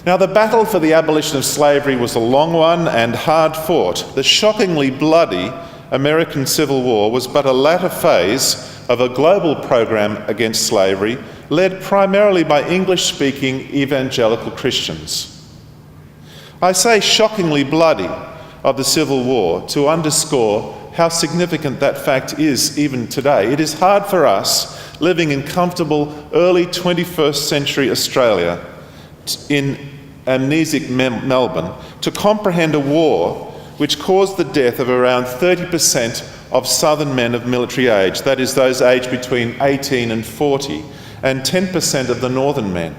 Now, the battle for the abolition of slavery was a long one and hard fought. The shockingly bloody American Civil War was but a latter phase of a global program against slavery, led primarily by English-speaking evangelical Christians. I say shockingly bloody of the Civil War to underscore how significant that fact is even today. It is hard for us, living in comfortable early 21st century Australia, in amnesic Melbourne, to comprehend a war which caused the death of around 30% of southern men of military age, that is, those aged between 18 and 40, and 10% of the northern men.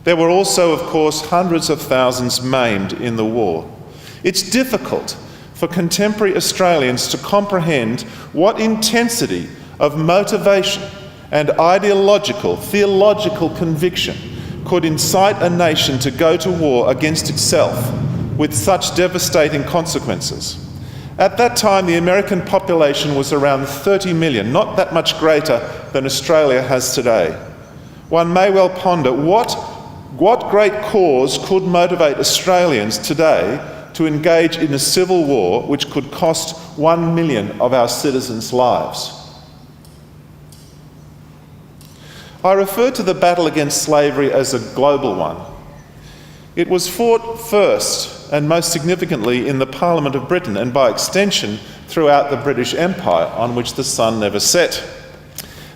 There were also, of course, hundreds of thousands maimed in the war. It's difficult for contemporary Australians to comprehend what intensity of motivation and ideological, theological conviction could incite a nation to go to war against itself with such devastating consequences. At that time, the American population was around 30 million, not that much greater than Australia has today. One may well ponder what great cause could motivate Australians today to engage in a civil war which could cost 1 million of our citizens' lives. I refer to the battle against slavery as a global one. It was fought first and most significantly in the Parliament of Britain, and by extension throughout the British Empire, on which the sun never set.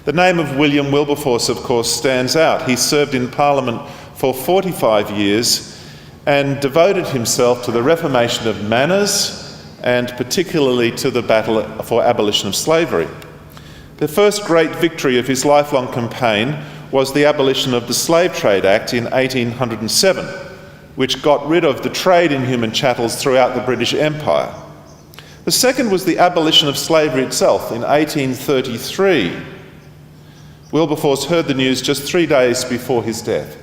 The name of William Wilberforce, of course, stands out. He served in Parliament for 45 years and devoted himself to the reformation of manners and particularly to the battle for abolition of slavery. The first great victory of his lifelong campaign was the abolition of the Slave Trade Act in 1807, which got rid of the trade in human chattels throughout the British Empire. The second was the abolition of slavery itself in 1833. Wilberforce heard the news just 3 days before his death.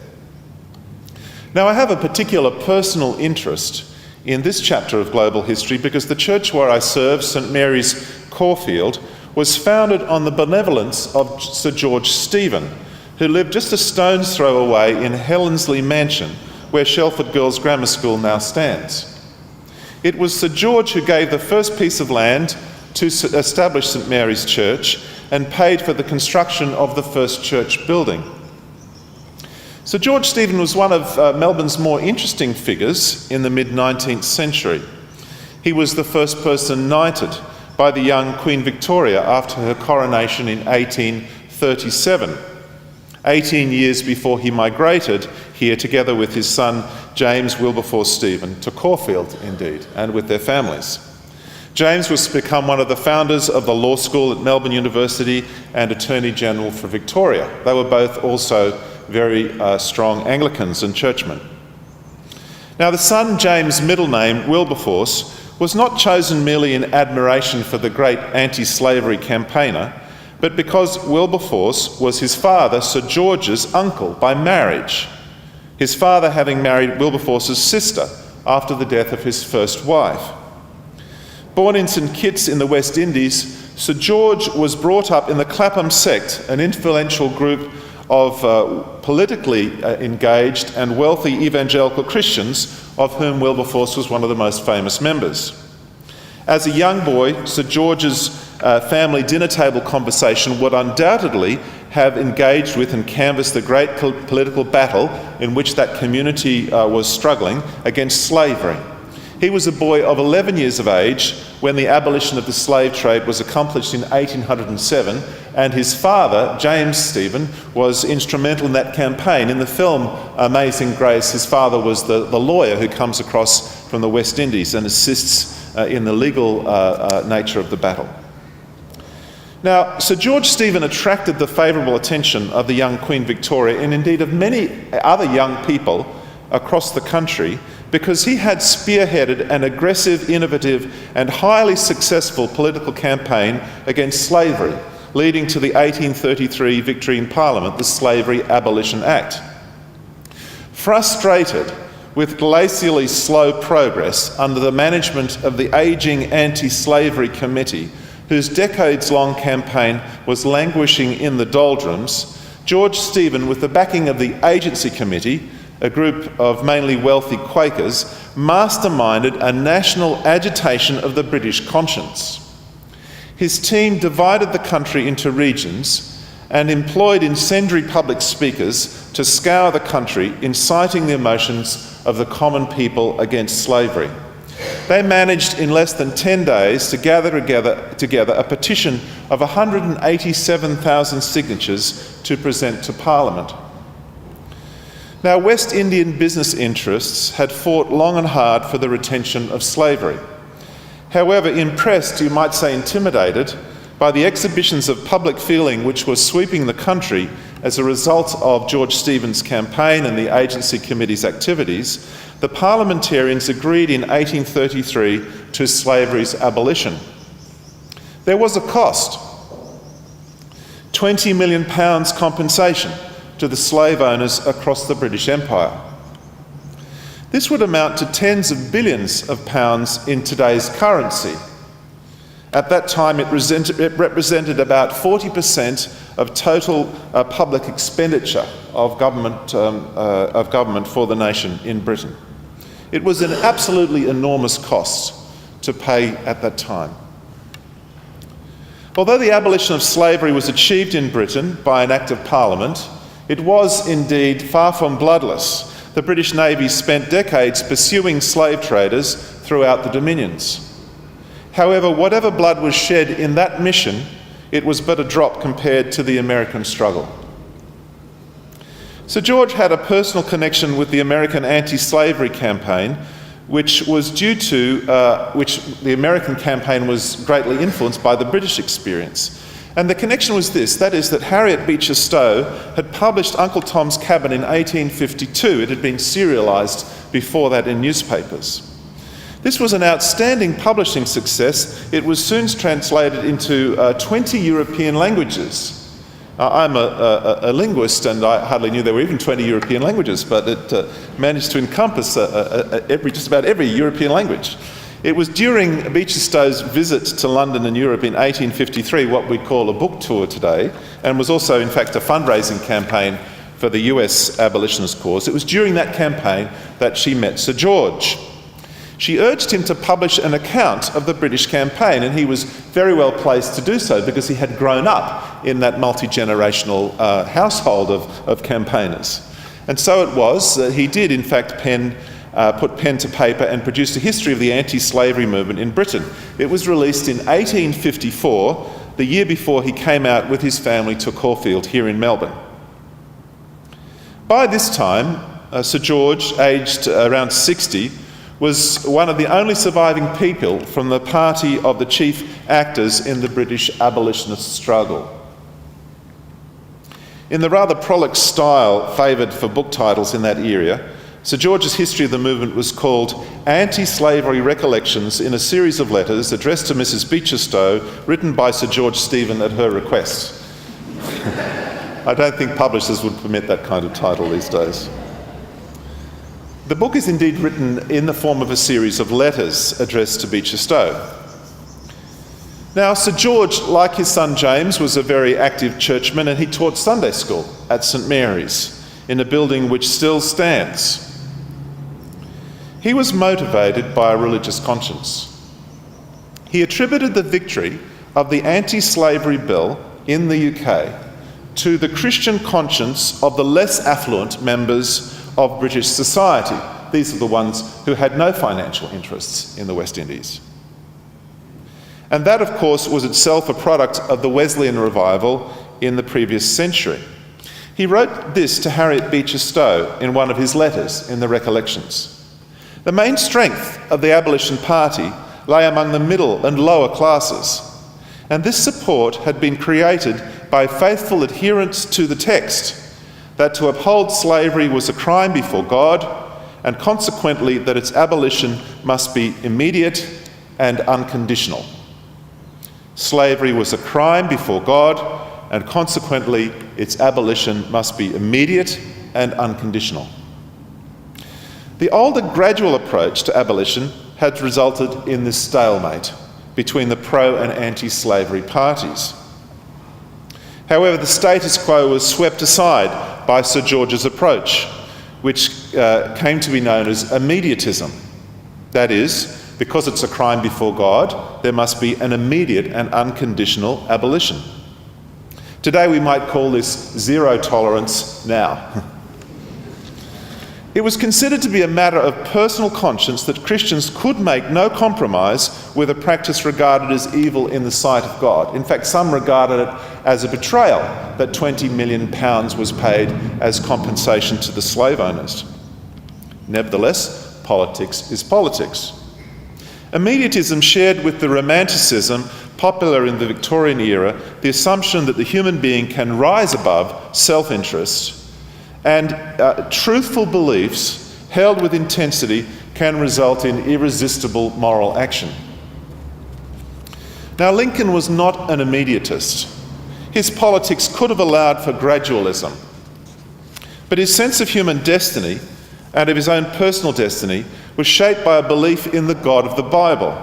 Now, I have a particular personal interest in this chapter of global history because the church where I serve, St Mary's Caulfield, was founded on the benevolence of Sir George Stephen, who lived just a stone's throw away in Helensleigh Mansion, where Shelford Girls' Grammar School now stands. It was Sir George who gave the first piece of land to establish St Mary's Church and paid for the construction of the first church building. Sir George Stephen was one of Melbourne's more interesting figures in the mid-19th century. He was the first person knighted by the young Queen Victoria after her coronation in 1837, 18 years before he migrated here together with his son James Wilberforce Stephen to Caulfield, indeed, and with their families. James was to become one of the founders of the law school at Melbourne University and Attorney General for Victoria. They were both also very strong Anglicans and churchmen. Now, the son James' middle name, Wilberforce, was not chosen merely in admiration for the great anti-slavery campaigner, but because Wilberforce was his father, Sir George's uncle, by marriage, his father having married Wilberforce's sister after the death of his first wife. Born in St Kitts in the West Indies, Sir George was brought up in the Clapham sect, an influential group of politically engaged and wealthy evangelical Christians, of whom Wilberforce was one of the most famous members. As a young boy, Sir George's family dinner table conversation would undoubtedly have engaged with and canvassed the great political battle in which that community was struggling against slavery. He was a boy of 11 years of age when the abolition of the slave trade was accomplished in 1807, and his father, James Stephen, was instrumental in that campaign. In the film Amazing Grace, his father was the lawyer who comes across from the West Indies and assists in the legal nature of the battle. Now, Sir George Stephen attracted the favourable attention of the young Queen Victoria, and indeed of many other young people across the country, because he had spearheaded an aggressive, innovative and highly successful political campaign against slavery, leading to the 1833 victory in Parliament, the Slavery Abolition Act. Frustrated with glacially slow progress under the management of the ageing Anti-Slavery Committee, whose decades-long campaign was languishing in the doldrums, George Stephen, with the backing of the Agency Committee, a group of mainly wealthy Quakers, masterminded a national agitation of the British conscience. His team divided the country into regions and employed incendiary public speakers to scour the country, inciting the emotions of the common people against slavery. They managed in less than 10 days to gather together a petition of 187,000 signatures to present to Parliament. Now, West Indian business interests had fought long and hard for the retention of slavery. However, impressed, you might say intimidated, by the exhibitions of public feeling which were sweeping the country as a result of George Stephen's campaign and the Agency Committee's activities, the parliamentarians agreed in 1833 to slavery's abolition. There was a cost: £20 million compensation to the slave owners across the British Empire. This would amount to tens of billions of pounds in today's currency. At that time, it represented about 40% of total public expenditure of government for the nation in Britain. It was an absolutely enormous cost to pay at that time. Although the abolition of slavery was achieved in Britain by an Act of Parliament, it was indeed far from bloodless. The British Navy spent decades pursuing slave traders throughout the Dominions. However, whatever blood was shed in that mission, it was but a drop compared to the American struggle. Sir George had a personal connection with the American anti-slavery campaign, which the American campaign was greatly influenced by the British experience. And the connection was this, that is that Harriet Beecher Stowe had published Uncle Tom's Cabin in 1852. It had been serialised before that in newspapers. This was an outstanding publishing success. It was soon translated into 20 European languages. I'm a linguist, and I hardly knew there were even 20 European languages, but it managed to encompass just about every European language. It was during Beecher Stowe's visit to London and Europe in 1853, what we call a book tour today, and was also in fact a fundraising campaign for the US abolitionist cause. It was during that campaign that she met Sir George. She urged him to publish an account of the British campaign, and he was very well placed to do so because he had grown up in that multi-generational household of campaigners. And so it was that he did in fact put pen to paper and produced a history of the anti-slavery movement in Britain. It was released in 1854, the year before he came out with his family to Caulfield here in Melbourne. By this time, Sir George, aged around 60, was one of the only surviving people from the party of the chief actors in the British abolitionist struggle. In the rather prolix style favoured for book titles in that era, Sir George's history of the movement was called Anti-Slavery Recollections in a series of letters addressed to Mrs. Beecher Stowe, written by Sir George Stephen at her request. I don't think publishers would permit that kind of title these days. The book is indeed written in the form of a series of letters addressed to Beecher Stowe. Now, Sir George, like his son James, was a very active churchman, and he taught Sunday school at St Mary's in a building which still stands. He was motivated by a religious conscience. He attributed the victory of the anti-slavery bill in the UK to the Christian conscience of the less affluent members of British society. These are the ones who had no financial interests in the West Indies. And that, of course, was itself a product of the Wesleyan revival in the previous century. He wrote this to Harriet Beecher Stowe in one of his letters in the Recollections. The main strength of the abolition party lay among the middle and lower classes, and this support had been created by faithful adherence to the text that to uphold slavery was a crime before God, and consequently that its abolition must be immediate and unconditional. Slavery was a crime before God, and consequently its abolition must be immediate and unconditional. The older gradual approach to abolition had resulted in this stalemate between the pro and anti-slavery parties. However, the status quo was swept aside by Sir George's approach, which came to be known as immediatism. That is, because it's a crime before God, there must be an immediate and unconditional abolition. Today we might call this zero tolerance now. It was considered to be a matter of personal conscience that Christians could make no compromise with a practice regarded as evil in the sight of God. In fact, some regarded it as a betrayal that £20 million was paid as compensation to the slave owners. Nevertheless, politics is politics. Immediatism shared with the Romanticism popular in the Victorian era the assumption that the human being can rise above self-interest, and truthful beliefs held with intensity can result in irresistible moral action. Now, Lincoln was not an immediatist. His politics could have allowed for gradualism, but his sense of human destiny and of his own personal destiny was shaped by a belief in the God of the Bible,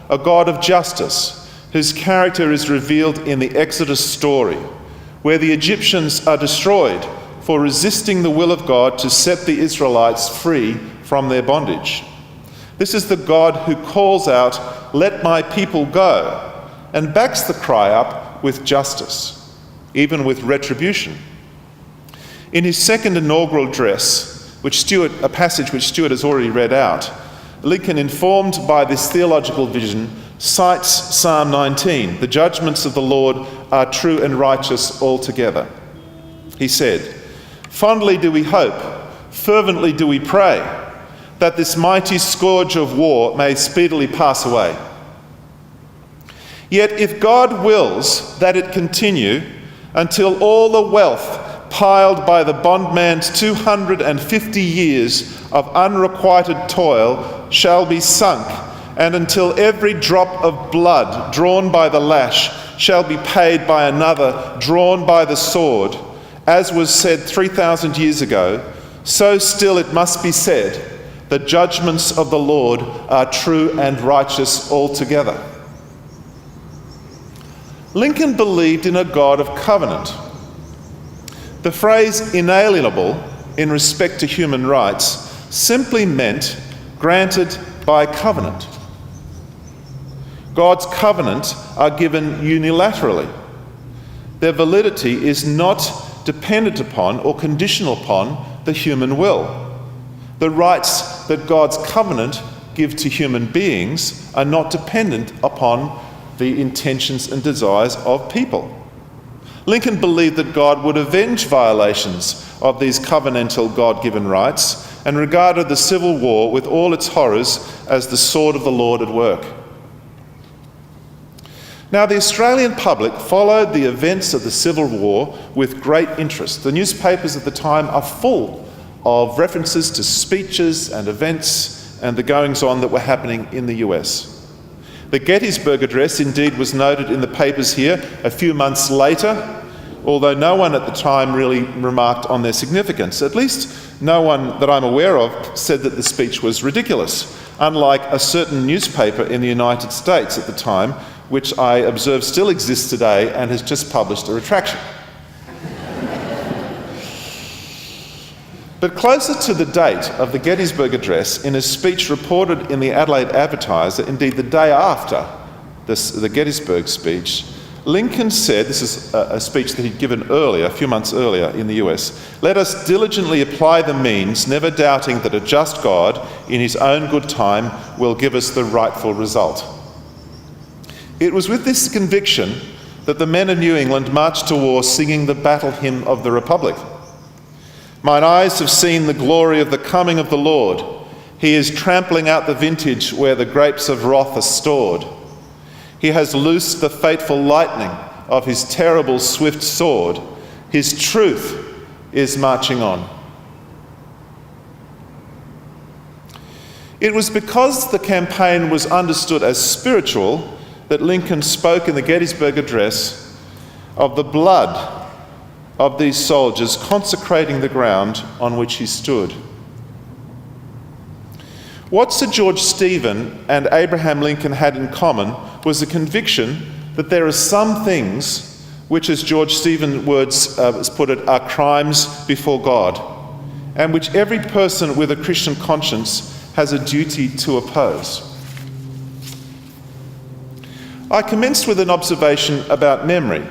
a God of justice, whose character is revealed in the Exodus story, where the Egyptians are destroyed for resisting the will of God to set the Israelites free from their bondage. This is the God who calls out, "Let my people go," and backs the cry up with justice, even with retribution. In his second inaugural address, a passage which Stuart has already read out, Lincoln, informed by this theological vision, cites Psalm 19, "The judgments of the Lord are true and righteous altogether." He said, "Fondly do we hope, fervently do we pray, that this mighty scourge of war may speedily pass away. Yet if God wills that it continue until all the wealth piled by the bondman's 250 years of unrequited toil shall be sunk, and until every drop of blood drawn by the lash shall be paid by another drawn by the sword, as was said 3,000 years ago, so still it must be said, the judgments of the Lord are true and righteous altogether." Lincoln believed in a God of covenant. The phrase inalienable in respect to human rights simply meant granted by covenant. God's covenants are given unilaterally. Their validity is not dependent upon or conditional upon the human will. The rights that God's covenant give to human beings are not dependent upon the intentions and desires of people. Lincoln believed that God would avenge violations of these covenantal God-given rights and regarded the Civil War with all its horrors as the sword of the Lord at work. Now, the Australian public followed the events of the Civil War with great interest. The newspapers at the time are full of references to speeches and events and the goings-on that were happening in the US. The Gettysburg Address indeed was noted in the papers here a few months later, although no one at the time really remarked on their significance. At least no one that I'm aware of said that the speech was ridiculous, unlike a certain newspaper in the United States at the time, which I observe still exists today and has just published a retraction. But closer to the date of the Gettysburg Address, in a speech reported in the Adelaide Advertiser, indeed the day after the Gettysburg speech, Lincoln said, this is a speech that he'd given earlier, a few months earlier in the US, "Let us diligently apply the means, never doubting that a just God, in his own good time, will give us the rightful result." It was with this conviction that the men of New England marched to war singing the battle hymn of the Republic. "Mine eyes have seen the glory of the coming of the Lord. He is trampling out the vintage where the grapes of wrath are stored. He has loosed the fateful lightning of his terrible swift sword. His truth is marching on." It was because the campaign was understood as spiritual that Lincoln spoke in the Gettysburg Address of the blood of these soldiers consecrating the ground on which he stood. What Sir George Stephen and Abraham Lincoln had in common was a conviction that there are some things which, as George Stephen's words put it, are crimes before God, and which every person with a Christian conscience has a duty to oppose. I commenced with an observation about memory,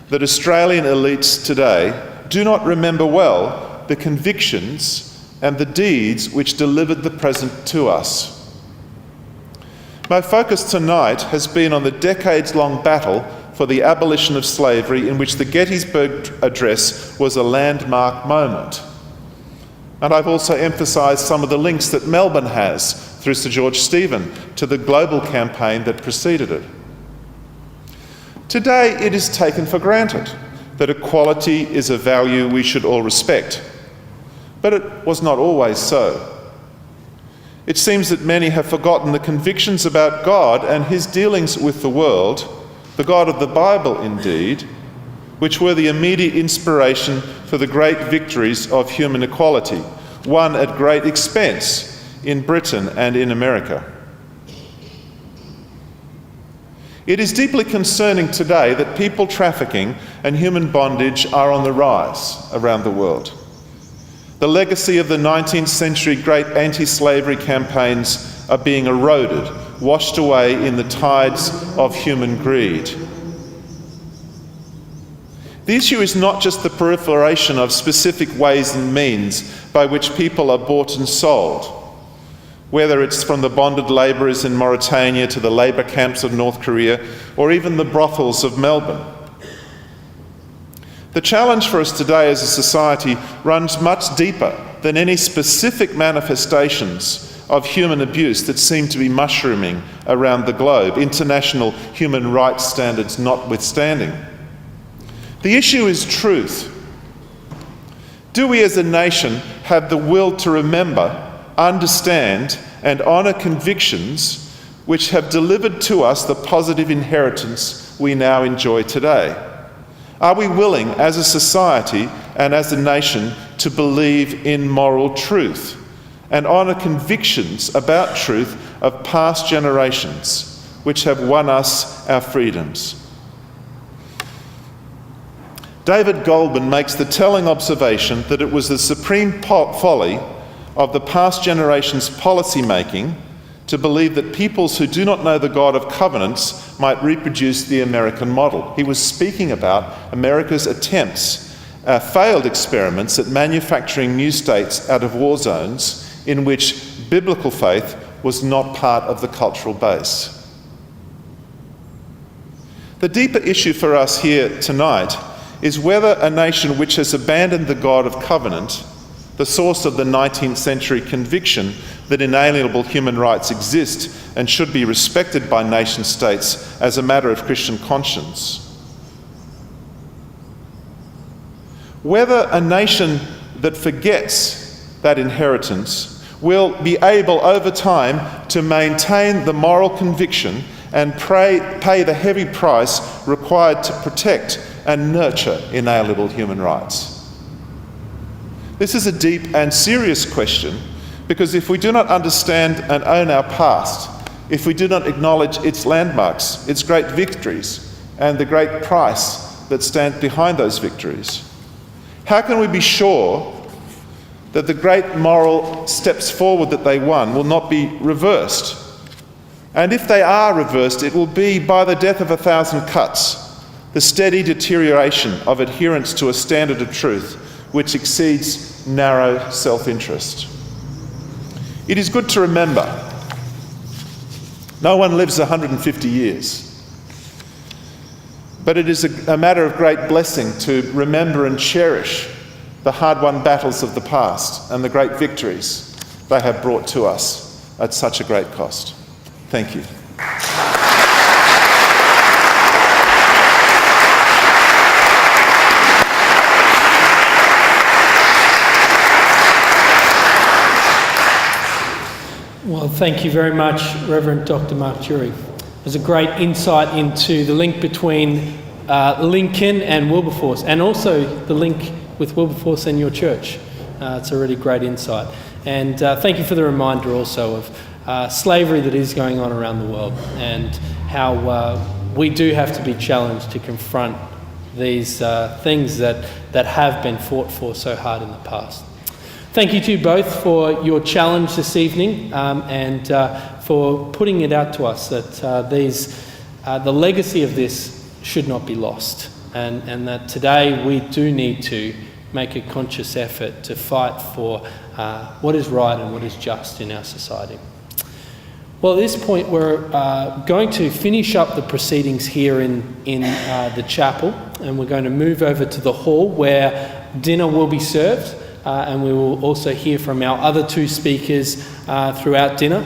that Australian elites today do not remember well the convictions and the deeds which delivered the present to us. My focus tonight has been on the decades-long battle for the abolition of slavery, in which the Gettysburg Address was a landmark moment. And I've also emphasised some of the links that Melbourne has, through Sir George Stephen, to the global campaign that preceded it. Today, it is taken for granted that equality is a value we should all respect. But it was not always so. It seems that many have forgotten the convictions about God and his dealings with the world, the God of the Bible indeed, which were the immediate inspiration for the great victories of human equality, won at great expense in Britain and in America. It is deeply concerning today that people trafficking and human bondage are on the rise around the world. The legacy of the 19th century great anti-slavery campaigns are being eroded, washed away in the tides of human greed. The issue is not just the proliferation of specific ways and means by which people are bought and sold, whether it's from the bonded labourers in Mauritania to the labour camps of North Korea, or even the brothels of Melbourne. The challenge for us today as a society runs much deeper than any specific manifestations of human abuse that seem to be mushrooming around the globe, international human rights standards notwithstanding. The issue is truth. Do we as a nation have the will to remember, understand, and honour convictions which have delivered to us the positive inheritance we now enjoy today? Are we willing as a society and as a nation to believe in moral truth and honour convictions about truth of past generations which have won us our freedoms? David Goldman makes the telling observation that it was the supreme folly of the past generation's policy making to believe that peoples who do not know the God of covenants might reproduce the American model. He was speaking about America's attempts, failed experiments at manufacturing new states out of war zones in which biblical faith was not part of the cultural base. The deeper issue for us here tonight is whether a nation which has abandoned the God of covenant, the source of the 19th century conviction that inalienable human rights exist and should be respected by nation states as a matter of Christian conscience, whether a nation that forgets that inheritance will be able over time to maintain the moral conviction and pay the heavy price required to protect and nurture inalienable human rights. This is a deep and serious question, because if we do not understand and own our past, if we do not acknowledge its landmarks, its great victories, and the great price that stands behind those victories, how can we be sure that the great moral steps forward that they won will not be reversed? And if they are reversed, it will be by the death of 1,000 cuts, the steady deterioration of adherence to a standard of truth which exceeds narrow self-interest. It is good to remember, no one lives 150 years, but it is a matter of great blessing to remember and cherish the hard-won battles of the past and the great victories they have brought to us at such a great cost. Thank you. Well, thank you very much, Reverend Dr. Mark Durie. It was a great insight into the link between Lincoln and Wilberforce, and also the link with Wilberforce and your church. It's a really great insight. And thank you for the reminder also of slavery that is going on around the world, and how we do have to be challenged to confront these things that have been fought for so hard in the past. Thank you to you both for your challenge this evening, and for putting it out to us that the legacy of this should not be lost, and that today we do need to make a conscious effort to fight for what is right and what is just in our society. Well, at this point, we're going to finish up the proceedings here in the chapel, and we're going to move over to the hall where dinner will be served, and we will also hear from our other two speakers throughout dinner.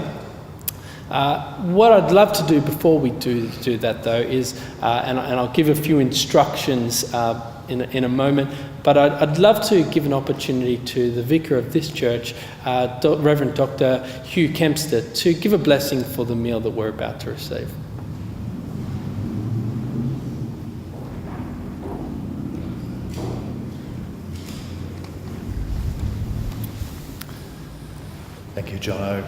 What I'd love to do before we do that, though, is, and I'll give a few instructions in a moment, but I'd love to give an opportunity to the vicar of this church, Reverend Dr. Hugh Kempster, to give a blessing for the meal that we're about to receive. Thank you, Jono.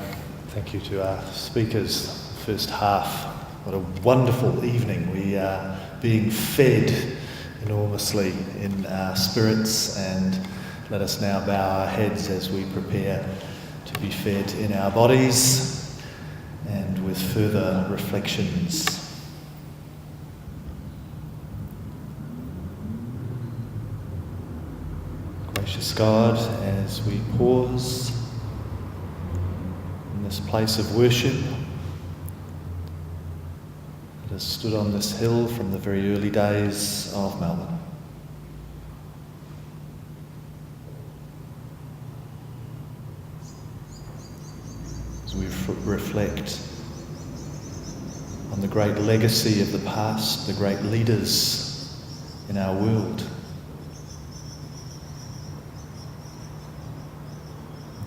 Thank you to our speakers. First half, what a wonderful evening. We are being fed enormously in our spirits, and let us now bow our heads as we prepare to be fed in our bodies and with further reflections. Gracious God, as we pause in this place of worship that has stood on this hill from the very early days of Melbourne, as we reflect on the great legacy of the past, the great leaders in our world,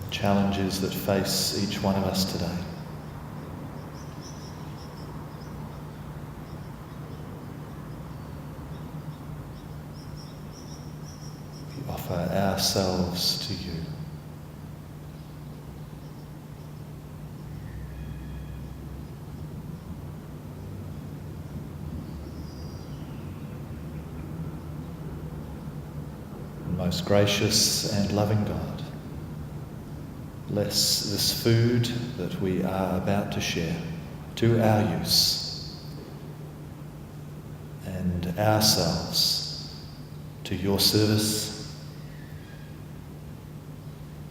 the challenges that face each one of us today. We offer ourselves to you. Most gracious and loving God, bless this food that we are about to share to our use, and ourselves to your service,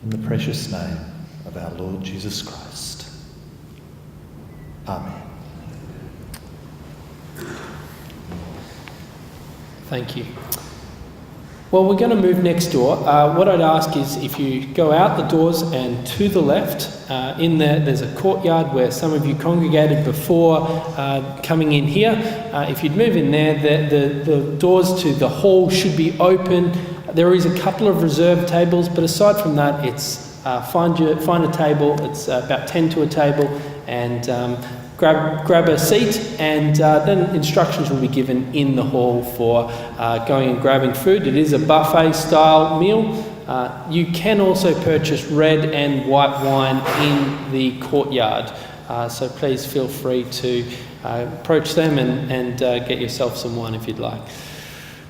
in the precious name of our Lord Jesus Christ. Amen. Thank you. Well, we're going to move next door. What I'd ask is if you go out the doors and to the left, in there's a courtyard where some of you congregated before coming in here. If you'd move in there, the doors to the hall should be open. There is a couple of reserved tables, but aside from that, it's find a table. It's about 10 to a table, and grab a seat, and then instructions will be given in the hall for going and grabbing food. It is a buffet style meal. You can also purchase red and white wine in the courtyard, so please feel free to approach them and get yourself some wine if you'd like.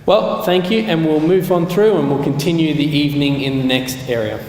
Well, thank you, and we'll move on through and we'll continue the evening in the next area.